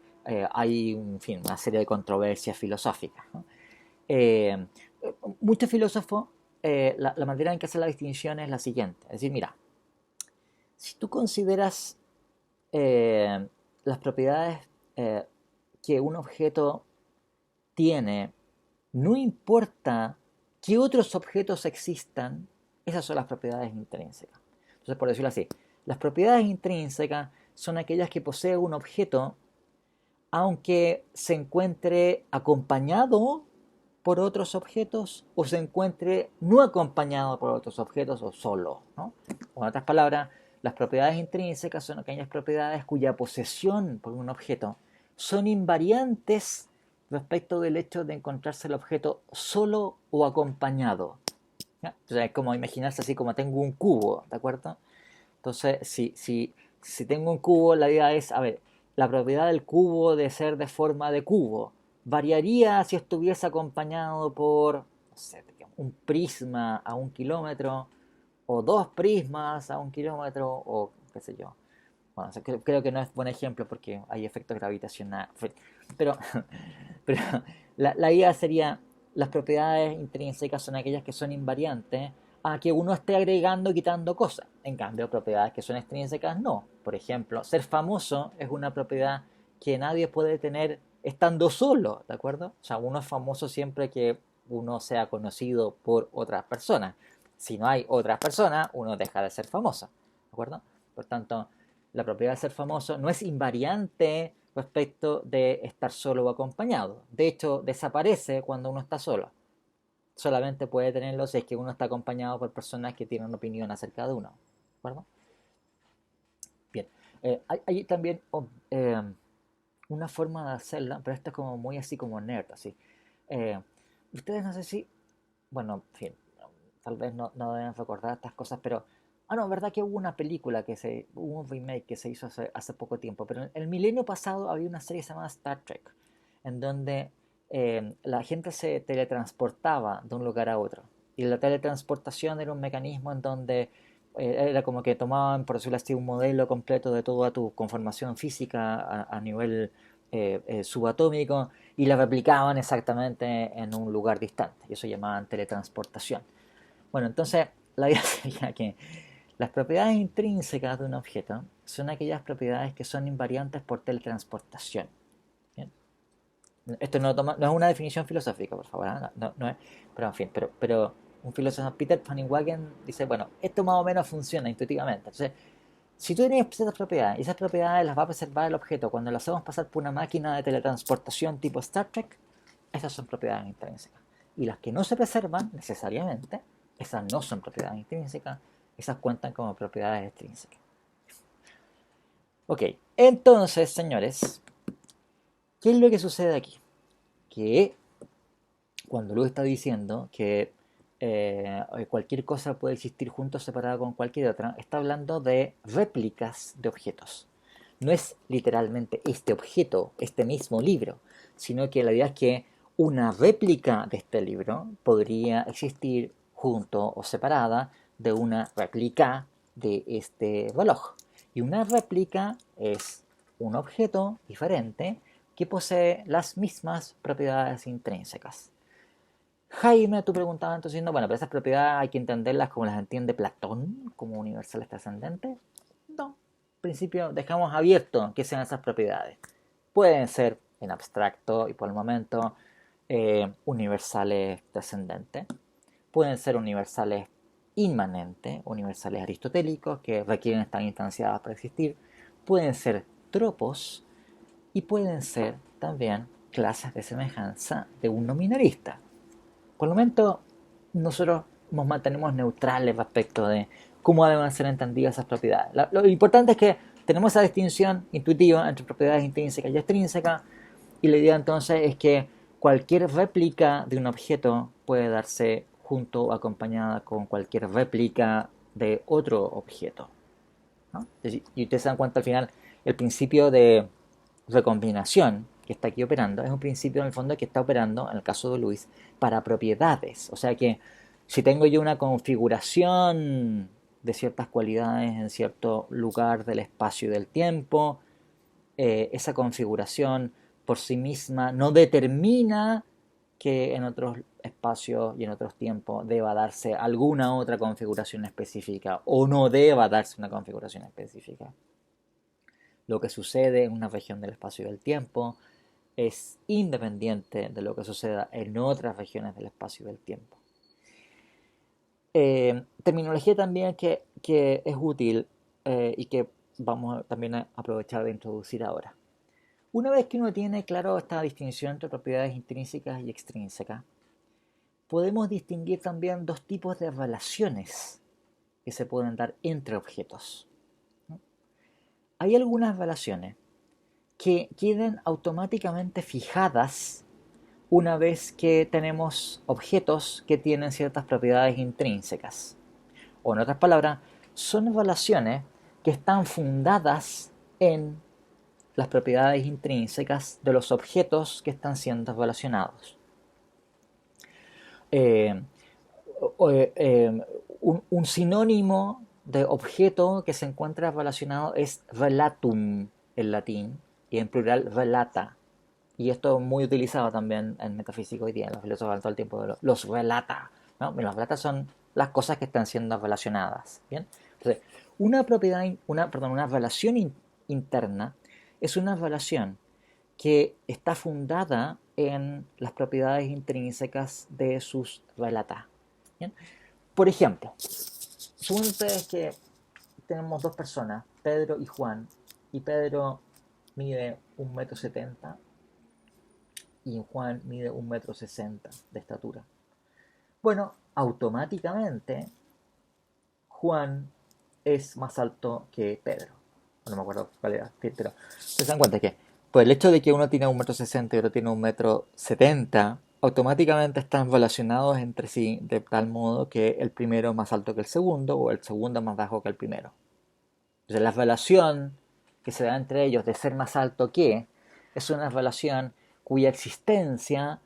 hay en fin, una serie de controversias filosóficas, ¿no? Eh, Muchos filósofos, la manera en que hacen la distinción es la siguiente. Es decir, mira, si tú consideras las propiedades eh, que un objeto tiene, no importa qué otros objetos existan, esas son las propiedades intrínsecas. Entonces, por decirlo así, las propiedades intrínsecas son aquellas que posee un objeto aunque se encuentre acompañado por otros objetos o se encuentre no acompañado por otros objetos o solo, ¿no? En otras palabras, las propiedades intrínsecas son aquellas propiedades cuya posesión por un objeto son invariantes respecto del hecho de encontrarse el objeto solo o acompañado. ¿Ya? Entonces es como imaginarse así como tengo un cubo, ¿de acuerdo? Entonces, si tengo un cubo, la idea es, a ver, la propiedad del cubo de ser de forma de cubo variaría si estuviese acompañado por, no sé, un prisma a 1 kilómetro, o dos prismas a 1 kilómetro, o qué sé yo. Bueno, creo que no es buen ejemplo porque hay efectos gravitacionales. Pero, pero la idea sería, las propiedades intrínsecas son aquellas que son invariantes a que uno esté agregando y quitando cosas. En cambio, propiedades que son extrínsecas no. Por ejemplo, ser famoso es una propiedad que nadie puede tener estando solo, ¿de acuerdo? O sea, uno es famoso siempre que uno sea conocido por otras personas. Si no hay otras personas, uno deja de ser famoso, ¿de acuerdo? Por tanto, la propiedad de ser famoso no es invariante respecto de estar solo o acompañado. De hecho, desaparece cuando uno está solo. Solamente puede tenerlo si es que uno está acompañado por personas que tienen una opinión acerca de uno. ¿De acuerdo? Bien. Hay también una forma de hacerla, pero esto es como muy así como nerd, así. Eh, Ustedes no sé si, bueno, en fin, tal vez no deben recordar estas cosas, pero... Ah, no, verdad que hubo un remake que se hizo hace poco tiempo, pero en el milenio pasado había una serie llamada Star Trek, en donde la gente se teletransportaba de un lugar a otro. Y la teletransportación era un mecanismo en donde era como que tomaban, por decirlo así, un modelo completo de toda tu conformación física a nivel subatómico y la replicaban exactamente en un lugar distante. Y eso llamaban teletransportación. Bueno, entonces la idea sería que las propiedades intrínsecas de un objeto son aquellas propiedades que son invariantes por teletransportación. ¿Bien? Esto no es una definición filosófica, por favor, ¿eh? No es, pero en fin, pero un filósofo, Peter Paningwagen, dice, bueno, esto más o menos funciona intuitivamente. Entonces, si tú tienes ciertas propiedades y esas propiedades las va a preservar el objeto cuando lo hacemos pasar por una máquina de teletransportación tipo Star Trek, esas son propiedades intrínsecas. Y las que no se preservan necesariamente, esas no son propiedades intrínsecas, esas cuentan como propiedades extrínsecas. Ok, entonces, señores, ¿qué es lo que sucede aquí? Que cuando Luis está diciendo que cualquier cosa puede existir junto o separada con cualquier otra, está hablando de réplicas de objetos. No es literalmente este objeto, este mismo libro, sino que la idea es que una réplica de este libro podría existir junto o separada de una réplica de este reloj. Y una réplica es un objeto diferente que posee las mismas propiedades intrínsecas. Jaime, tú preguntabas entonces, diciendo, bueno, pero esas propiedades hay que entenderlas como las entiende Platón, como universales trascendentes. No, en principio dejamos abierto que sean esas propiedades. Pueden ser en abstracto y por el momento universales trascendentes. Pueden ser universales inmanentes, universales aristotélicos, que requieren estar instanciados para existir. Pueden ser tropos y pueden ser también clases de semejanza de un nominalista. Por el momento, nosotros nos mantenemos neutrales respecto de cómo deben ser entendidas esas propiedades. Lo importante es que tenemos esa distinción intuitiva entre propiedades intrínsecas y extrínsecas, y la idea entonces es que cualquier réplica de un objeto puede darse junto o acompañada con cualquier réplica de otro objeto, ¿no? Y ustedes se dan cuenta al final, el principio de recombinación que está aquí operando es un principio en el fondo que está operando, en el caso de Luis, para propiedades. O sea que si tengo yo una configuración de ciertas cualidades en cierto lugar del espacio y del tiempo, esa configuración por sí misma no determina que en otros espacios y en otros tiempos deba darse alguna otra configuración específica o no deba darse una configuración específica. Lo que sucede en una región del espacio y del tiempo es independiente de lo que suceda en otras regiones del espacio y del tiempo. Terminología también que es útil y que vamos también a aprovechar de introducir ahora. Una vez que uno tiene claro esta distinción entre propiedades intrínsecas y extrínsecas, podemos distinguir también dos tipos de relaciones que se pueden dar entre objetos. Hay algunas relaciones que queden automáticamente fijadas una vez que tenemos objetos que tienen ciertas propiedades intrínsecas. O en otras palabras, son relaciones que están fundadas en las propiedades intrínsecas de los objetos que están siendo relacionados. Eh, un sinónimo de objeto que se encuentra relacionado es relatum en latín y en plural relata. Y esto es muy utilizado también en metafísica hoy día. Los filósofos hablan todo el tiempo de los relata, ¿no? Los relata son las cosas que están siendo relacionadas. ¿Bien? Entonces, una relación interna es una relación que está fundada en las propiedades intrínsecas de sus relata. ¿Bien? Por ejemplo, suponen ustedes que tenemos dos personas, Pedro y Juan, y Pedro mide 1,70 m y Juan mide 1,60 m de estatura. Bueno, automáticamente Juan es más alto que Pedro. No me acuerdo cuál era, pero se dan cuenta que por el hecho de que uno tiene 1,60 m y otro tiene 1,70 m, automáticamente están relacionados entre sí de tal modo que el primero es más alto que el segundo o el segundo es más bajo que el primero. Entonces la relación que se da entre ellos de ser más alto que es una relación cuya existencia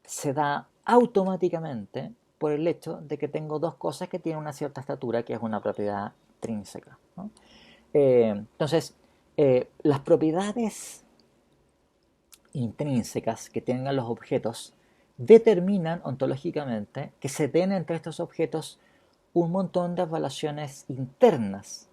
se da automáticamente por el hecho de que tengo dos cosas que tienen una cierta estatura, que es una propiedad intrínseca, ¿no? Entonces, las propiedades intrínsecas que tengan los objetos determinan ontológicamente que se den entre estos objetos un montón de relaciones internas,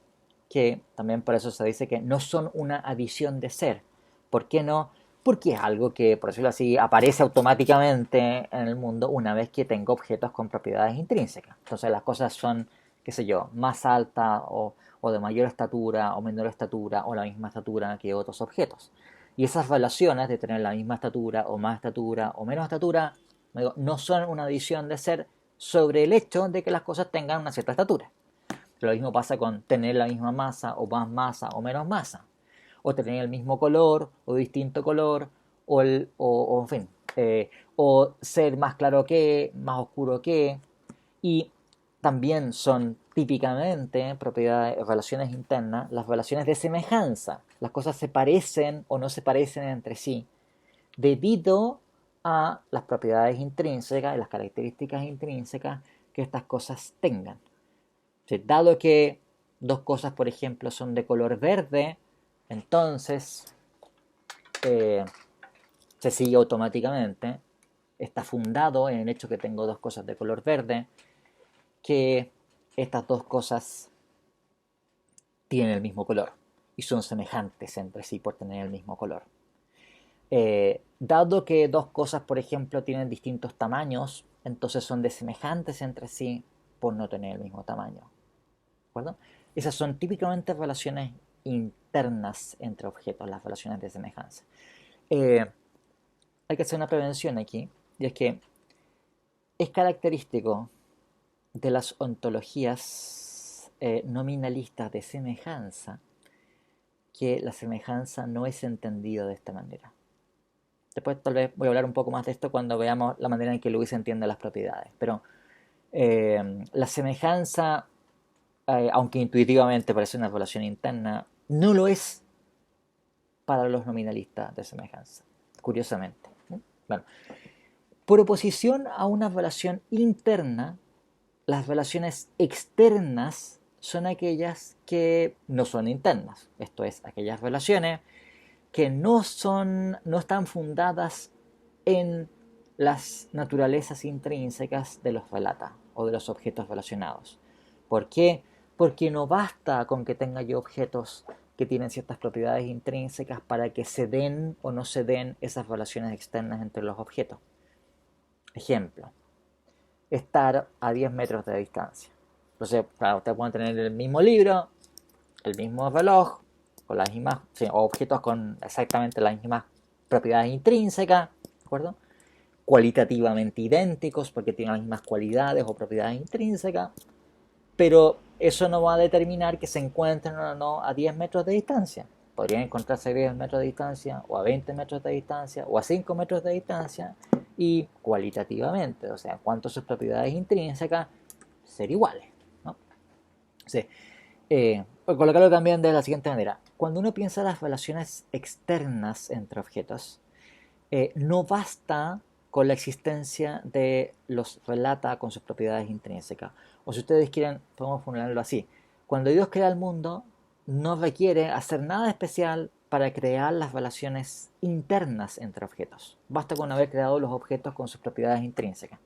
que también por eso se dice que no son una adición de ser. ¿Por qué no? Porque es algo que, por decirlo así, aparece automáticamente en el mundo una vez que tengo objetos con propiedades intrínsecas. Entonces las cosas son, qué sé yo, más altas o de mayor estatura o menor estatura o la misma estatura que otros objetos. Y esas relaciones de tener la misma estatura o más estatura o menos estatura no son una adición de ser sobre el hecho de que las cosas tengan una cierta estatura. Lo mismo pasa con tener la misma masa o menos masa, o tener el mismo color o distinto color, o en fin, o ser más claro que, más oscuro que, y también son típicamente propiedades, relaciones internas, las relaciones de semejanza. Las cosas se parecen o no se parecen entre sí debido a las propiedades intrínsecas y las características intrínsecas que estas cosas tengan. Dado que dos cosas, por ejemplo, son de color verde, entonces se sigue automáticamente, está fundado en el hecho que tengo dos cosas de color verde, que estas dos cosas tienen el mismo color y son semejantes entre sí por tener el mismo color. Dado que dos cosas, por ejemplo, tienen distintos tamaños, entonces son desemejantes entre sí por no tener el mismo tamaño. ¿De acuerdo? Esas son típicamente relaciones internas entre objetos, las relaciones de semejanza. Hay que hacer una prevención aquí, y es que es característico de las ontologías nominalistas de semejanza que la semejanza no es entendida de esta manera. Después tal vez voy a hablar un poco más de esto cuando veamos la manera en que Lewis entiende las propiedades. Pero la semejanza, aunque intuitivamente parece una relación interna, no lo es para los nominalistas de semejanza, curiosamente. Bueno, por oposición a una relación interna, las relaciones externas son aquellas que no son internas. Esto es, aquellas relaciones que no están fundadas en las naturalezas intrínsecas de los relata o de los objetos relacionados. ¿Por qué? Porque no basta con que tenga yo objetos que tienen ciertas propiedades intrínsecas para que se den o no se den esas relaciones externas entre los objetos. Ejemplo, estar a 10 metros de distancia. Entonces, claro, ustedes pueden tener el mismo libro, el mismo reloj, con las mismas, sí, o objetos con exactamente las mismas propiedades intrínsecas, ¿de acuerdo? Cualitativamente idénticos porque tienen las mismas cualidades o propiedades intrínsecas, pero eso no va a determinar que se encuentren o no a 10 metros de distancia. Podrían encontrarse a 10 metros de distancia, o a 20 metros de distancia, o a 5 metros de distancia, y cualitativamente, o sea, en cuanto a sus propiedades intrínsecas, ser iguales, ¿no? Sí. Colocarlo también de la siguiente manera. Cuando uno piensa en las relaciones externas entre objetos, no basta con la existencia de los relata con sus propiedades intrínsecas. O si ustedes quieren, podemos formularlo así. Cuando Dios crea el mundo, no requiere hacer nada especial para crear las relaciones internas entre objetos. Basta con haber creado los objetos con sus propiedades intrínsecas.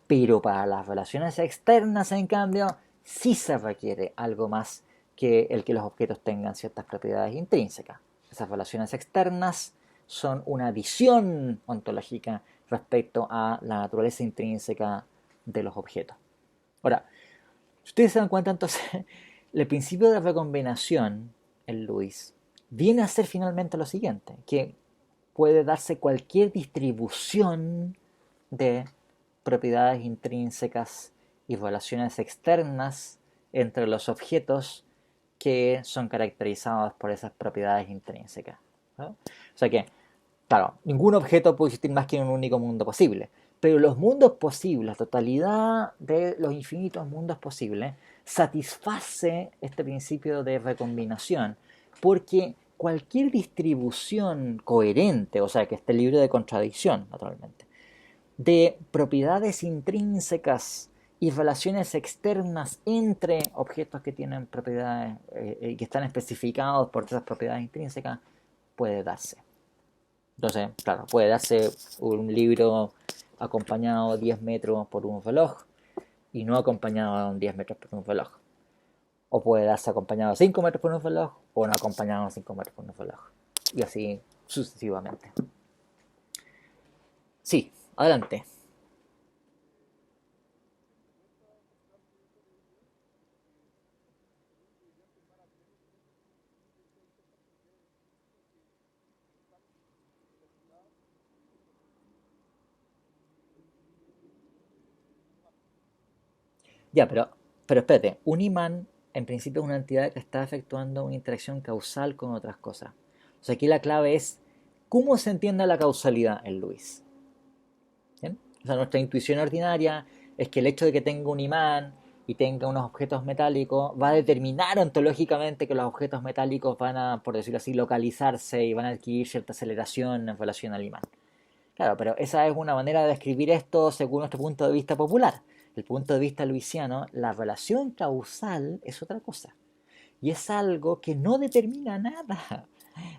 Pero para las relaciones externas, en cambio, sí se requiere algo más que el que los objetos tengan ciertas propiedades intrínsecas. Esas relaciones externas son una adición ontológica respecto a la naturaleza intrínseca de los objetos. Ahora, si ustedes se dan cuenta, entonces, el principio de recombinación en Lewis viene a ser finalmente lo siguiente, que puede darse cualquier distribución de propiedades intrínsecas y relaciones externas entre los objetos que son caracterizados por esas propiedades intrínsecas, ¿no? O sea que, claro, ningún objeto puede existir más que en un único mundo posible, pero los mundos posibles, la totalidad de los infinitos mundos posibles, satisface este principio de recombinación, porque cualquier distribución coherente, o sea, que esté libre de contradicción, naturalmente, de propiedades intrínsecas y relaciones externas entre objetos que tienen propiedades que están especificados por esas propiedades intrínsecas, puede darse. Entonces, claro, puede darse un libro acompañado 10 metros por un reloj y no acompañado 10 metros por un reloj. O puede darse acompañado 5 metros por un reloj o no acompañado 5 metros por un reloj. Y así sucesivamente. Sí, adelante. Ya, pero espérate, un imán en principio es una entidad que está efectuando una interacción causal con otras cosas. O sea, aquí la clave es cómo se entiende la causalidad en Luis. ¿Bien? O sea, nuestra intuición ordinaria es que el hecho de que tenga un imán y tenga unos objetos metálicos va a determinar ontológicamente que los objetos metálicos van a, por decirlo así, localizarse y van a adquirir cierta aceleración en relación al imán. Claro, pero esa es una manera de describir esto según nuestro punto de vista popular. El punto de vista luisiano, la relación causal es otra cosa. Y es algo que no determina nada.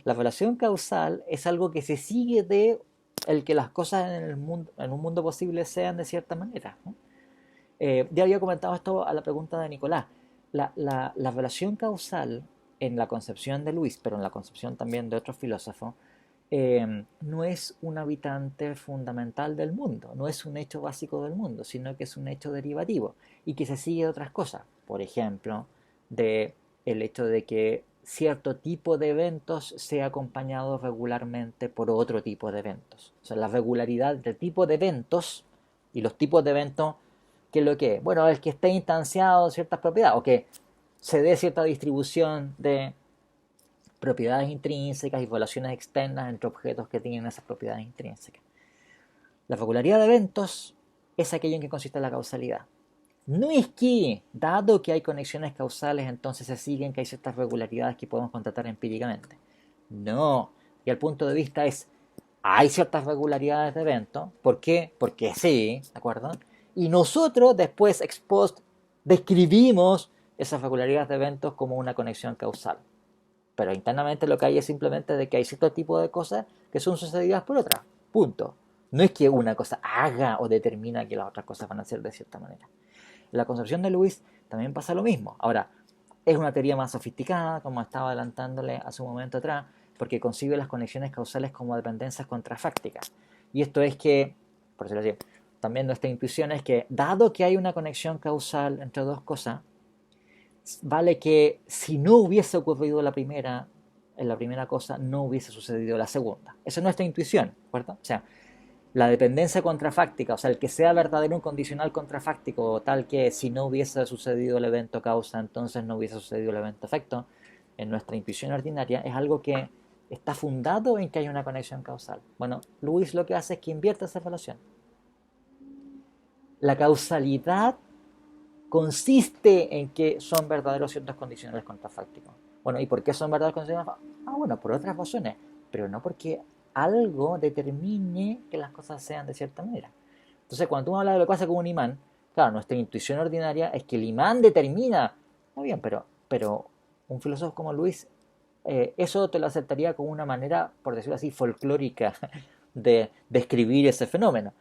La relación causal es algo que se sigue de el que las cosas en, el mundo, en un mundo posible sean de cierta manera, ¿no? Ya había comentado esto a la pregunta de Nicolás. La relación causal en la concepción de Luis, pero en la concepción también de otros filósofos, no es un habitante fundamental del mundo, no es un hecho básico del mundo, sino que es un hecho derivativo y que se sigue de otras cosas. Por ejemplo, de el hecho de que cierto tipo de eventos sea acompañado regularmente por otro tipo de eventos. O sea, la regularidad del tipo de eventos y los tipos de eventos, ¿qué es lo que es? Bueno, el que esté instanciado en ciertas propiedades o que se dé cierta distribución de propiedades intrínsecas y relaciones externas entre objetos que tienen esas propiedades intrínsecas. La regularidad de eventos es aquello en que consiste la causalidad. No es que, dado que hay conexiones causales, entonces se siguen que hay ciertas regularidades que podemos constatar empíricamente. No. Y el punto de vista es, hay ciertas regularidades de eventos. ¿Por qué? Porque sí, ¿de acuerdo? Y nosotros después, ex post, describimos esas regularidades de eventos como una conexión causal. Pero internamente lo que hay es simplemente de que hay cierto tipo de cosas que son sucedidas por otras. Punto. No es que una cosa haga o determina que las otras cosas van a ser de cierta manera. En la concepción de Lewis también pasa lo mismo. Ahora, es una teoría más sofisticada, como estaba adelantándole hace un momento atrás, porque concibe las conexiones causales como dependencias contrafácticas. Y esto es que, por decirlo así, también nuestra intuición es que, dado que hay una conexión causal entre dos cosas, vale que si no hubiese ocurrido la primera, en la primera cosa, no hubiese sucedido la segunda. Esa es nuestra intuición, ¿verdad? O sea, la dependencia contrafáctica, o sea, el que sea verdadero un condicional contrafáctico, tal que si no hubiese sucedido el evento causa, entonces no hubiese sucedido el evento efecto, en nuestra intuición ordinaria, es algo que está fundado en que hay una conexión causal. Bueno, Luis lo que hace es que invierte esa relación. La causalidad consiste en que son verdaderos ciertos condicionales contrafácticos. Bueno, ¿y por qué son verdaderos condicionales? Ah, bueno, por otras razones, pero no porque algo determine que las cosas sean de cierta manera. Entonces, cuando tú hablas de lo que pasa con un imán, claro, nuestra intuición ordinaria es que el imán determina. Muy bien, pero un filósofo como Luis, eso te lo aceptaría como una manera, por decirlo así, folclórica de describir ese fenómeno,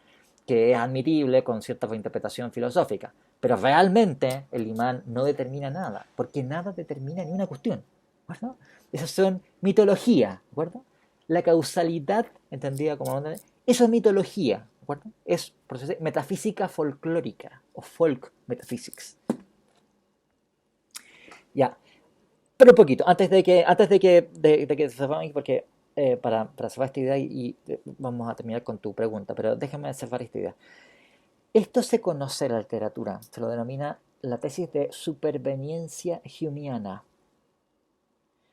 que es admitible con cierta interpretación filosófica. Pero realmente el imán no determina nada, porque nada determina ni una cuestión. ¿De Esas son mitología, ¿de acuerdo? La causalidad, entendida como eso es mitología, ¿de acuerdo? Es metafísica folclórica o folk metaphysics. Ya, pero un poquito, antes de que cerramos, porque para cerrar esta idea y vamos a terminar con tu pregunta, pero déjame cerrar esta idea. Esto se conoce en la literatura, se lo denomina la tesis de superveniencia humeana.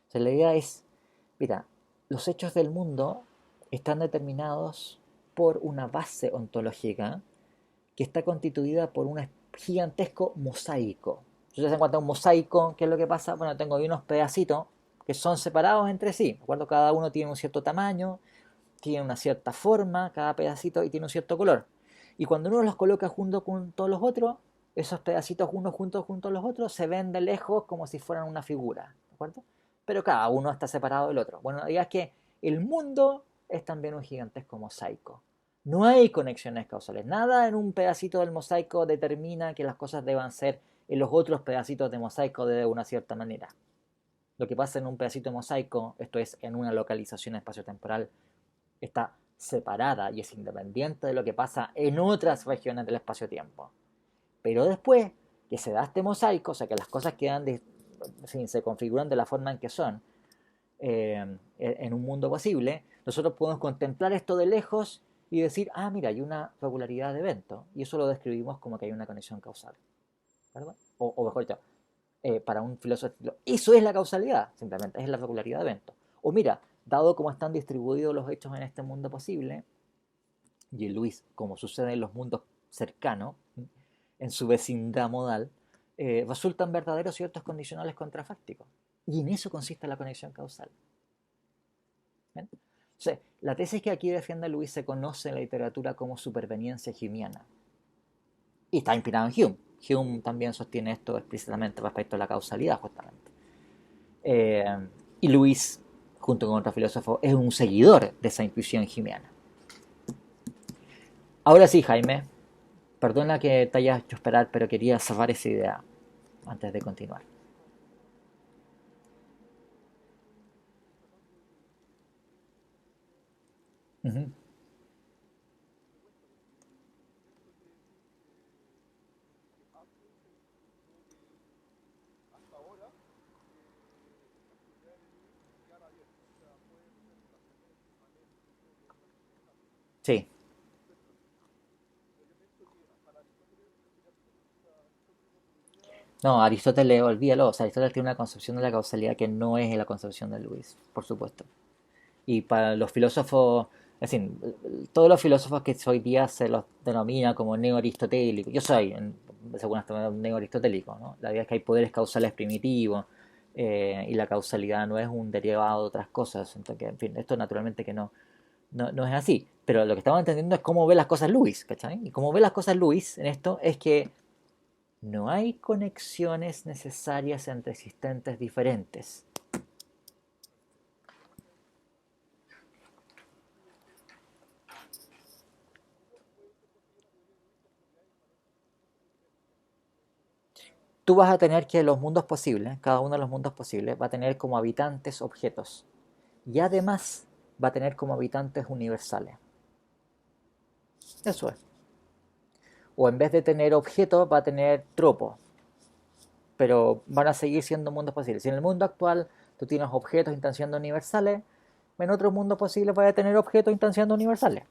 O sea, la idea es, mira, los hechos del mundo están determinados por una base ontológica que está constituida por un gigantesco mosaico. Entonces, en cuanto a un mosaico, ¿qué es lo que pasa? Bueno, tengo ahí unos pedacitos que son separados entre sí. ¿De acuerdo? Cada uno tiene un cierto tamaño, tiene una cierta forma, cada pedacito, y tiene un cierto color. Y cuando uno los coloca junto con todos los otros, esos pedacitos unos junto a los otros se ven de lejos como si fueran una figura, ¿de acuerdo? Pero cada uno está separado del otro. Bueno, la idea es que el mundo es también un gigantesco mosaico. No hay conexiones causales. Nada en un pedacito del mosaico determina que las cosas deban ser en los otros pedacitos de mosaico de una cierta manera. Lo que pasa en un pedacito de mosaico, esto es en una localización espaciotemporal, está separada y es independiente de lo que pasa en otras regiones del espacio-tiempo. Pero después que se da este mosaico, o sea que las cosas quedan en fin, se configuran de la forma en que son, en un mundo posible, nosotros podemos contemplar esto de lejos y decir, ah, mira, hay una regularidad de evento. Y eso lo describimos como que hay una conexión causal. ¿Verdad? O mejor dicho, para un filósofo, eso es la causalidad, simplemente, es la regularidad de evento. O mira, dado cómo están distribuidos los hechos en este mundo posible, y Luis, como sucede en los mundos cercanos, en su vecindad modal, resultan verdaderos ciertos condicionales contrafácticos. Y en eso consiste la conexión causal. ¿Ven? O sea, la tesis que aquí defiende Luis se conoce en la literatura como superveniencia humeana. Y está inspirado en Hume. Hume también sostiene esto explícitamente respecto a la causalidad, justamente. Eh, y Luis, junto con otro filósofo, es un seguidor de esa intuición humeana. Ahora sí, Jaime, perdona que te hayas hecho esperar, pero quería cerrar esa idea antes de continuar. Uh -huh. Sí. No, Aristóteles, olvídalo. O sea, Aristóteles tiene una concepción de la causalidad que no es la concepción de Luis, por supuesto. Y para los filósofos, es decir, todos los filósofos que hoy día se los denomina como neo-aristotélicos, yo soy, según esto, un neo-aristotélico, ¿no? La idea es que hay poderes causales primitivos, y la causalidad no es un derivado de otras cosas. Entonces, en fin, esto naturalmente que no es así. Pero lo que estamos entendiendo es cómo ve las cosas Luis, ¿cachai? Y cómo ve las cosas Luis en esto es que no hay conexiones necesarias entre existentes diferentes. Tú vas a tener que los mundos posibles, cada uno de los mundos posibles, va a tener como habitantes objetos. Y además va a tener como habitantes universales. Eso es. O en vez de tener objetos, va a tener tropos. Pero van a seguir siendo mundos posibles. Si en el mundo actual tú tienes objetos instanciando universales, en otros mundos posibles vas a tener objetos instanciando universales.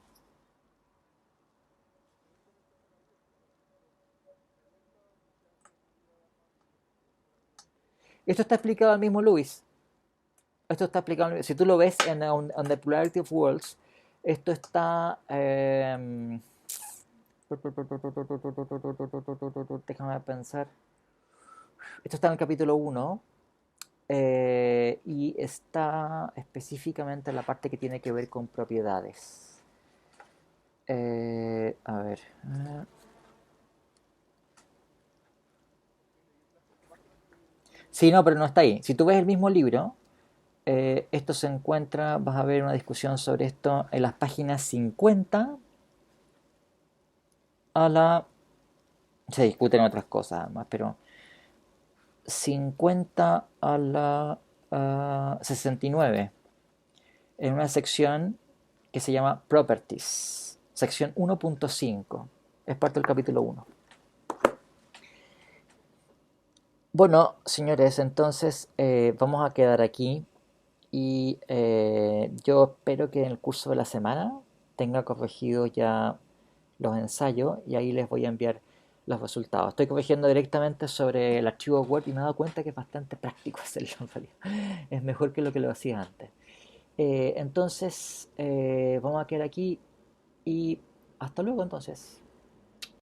Esto está explicado al mismo Lewis. Esto está explicado, si tú lo ves en on the Plurality of Worlds, esto está... déjame pensar. Esto está en el capítulo uno, y está específicamente en la parte que tiene que ver con propiedades. A ver. Sí, no, pero no está ahí. Si tú ves el mismo libro, esto se encuentra, vas a ver una discusión sobre esto en las páginas 50 a la... Se discuten otras cosas además, pero 50 a la 69, en una sección que se llama Properties, sección 1.5, es parte del capítulo 1. Bueno, señores, entonces vamos a quedar aquí y yo espero que en el curso de la semana tenga corregido ya los ensayos y ahí les voy a enviar los resultados. Estoy corrigiendo directamente sobre el archivo Word y me he dado cuenta que es bastante práctico hacerlo en realidad. Es mejor que lo que lo hacía antes. Entonces, vamos a quedar aquí y hasta luego entonces.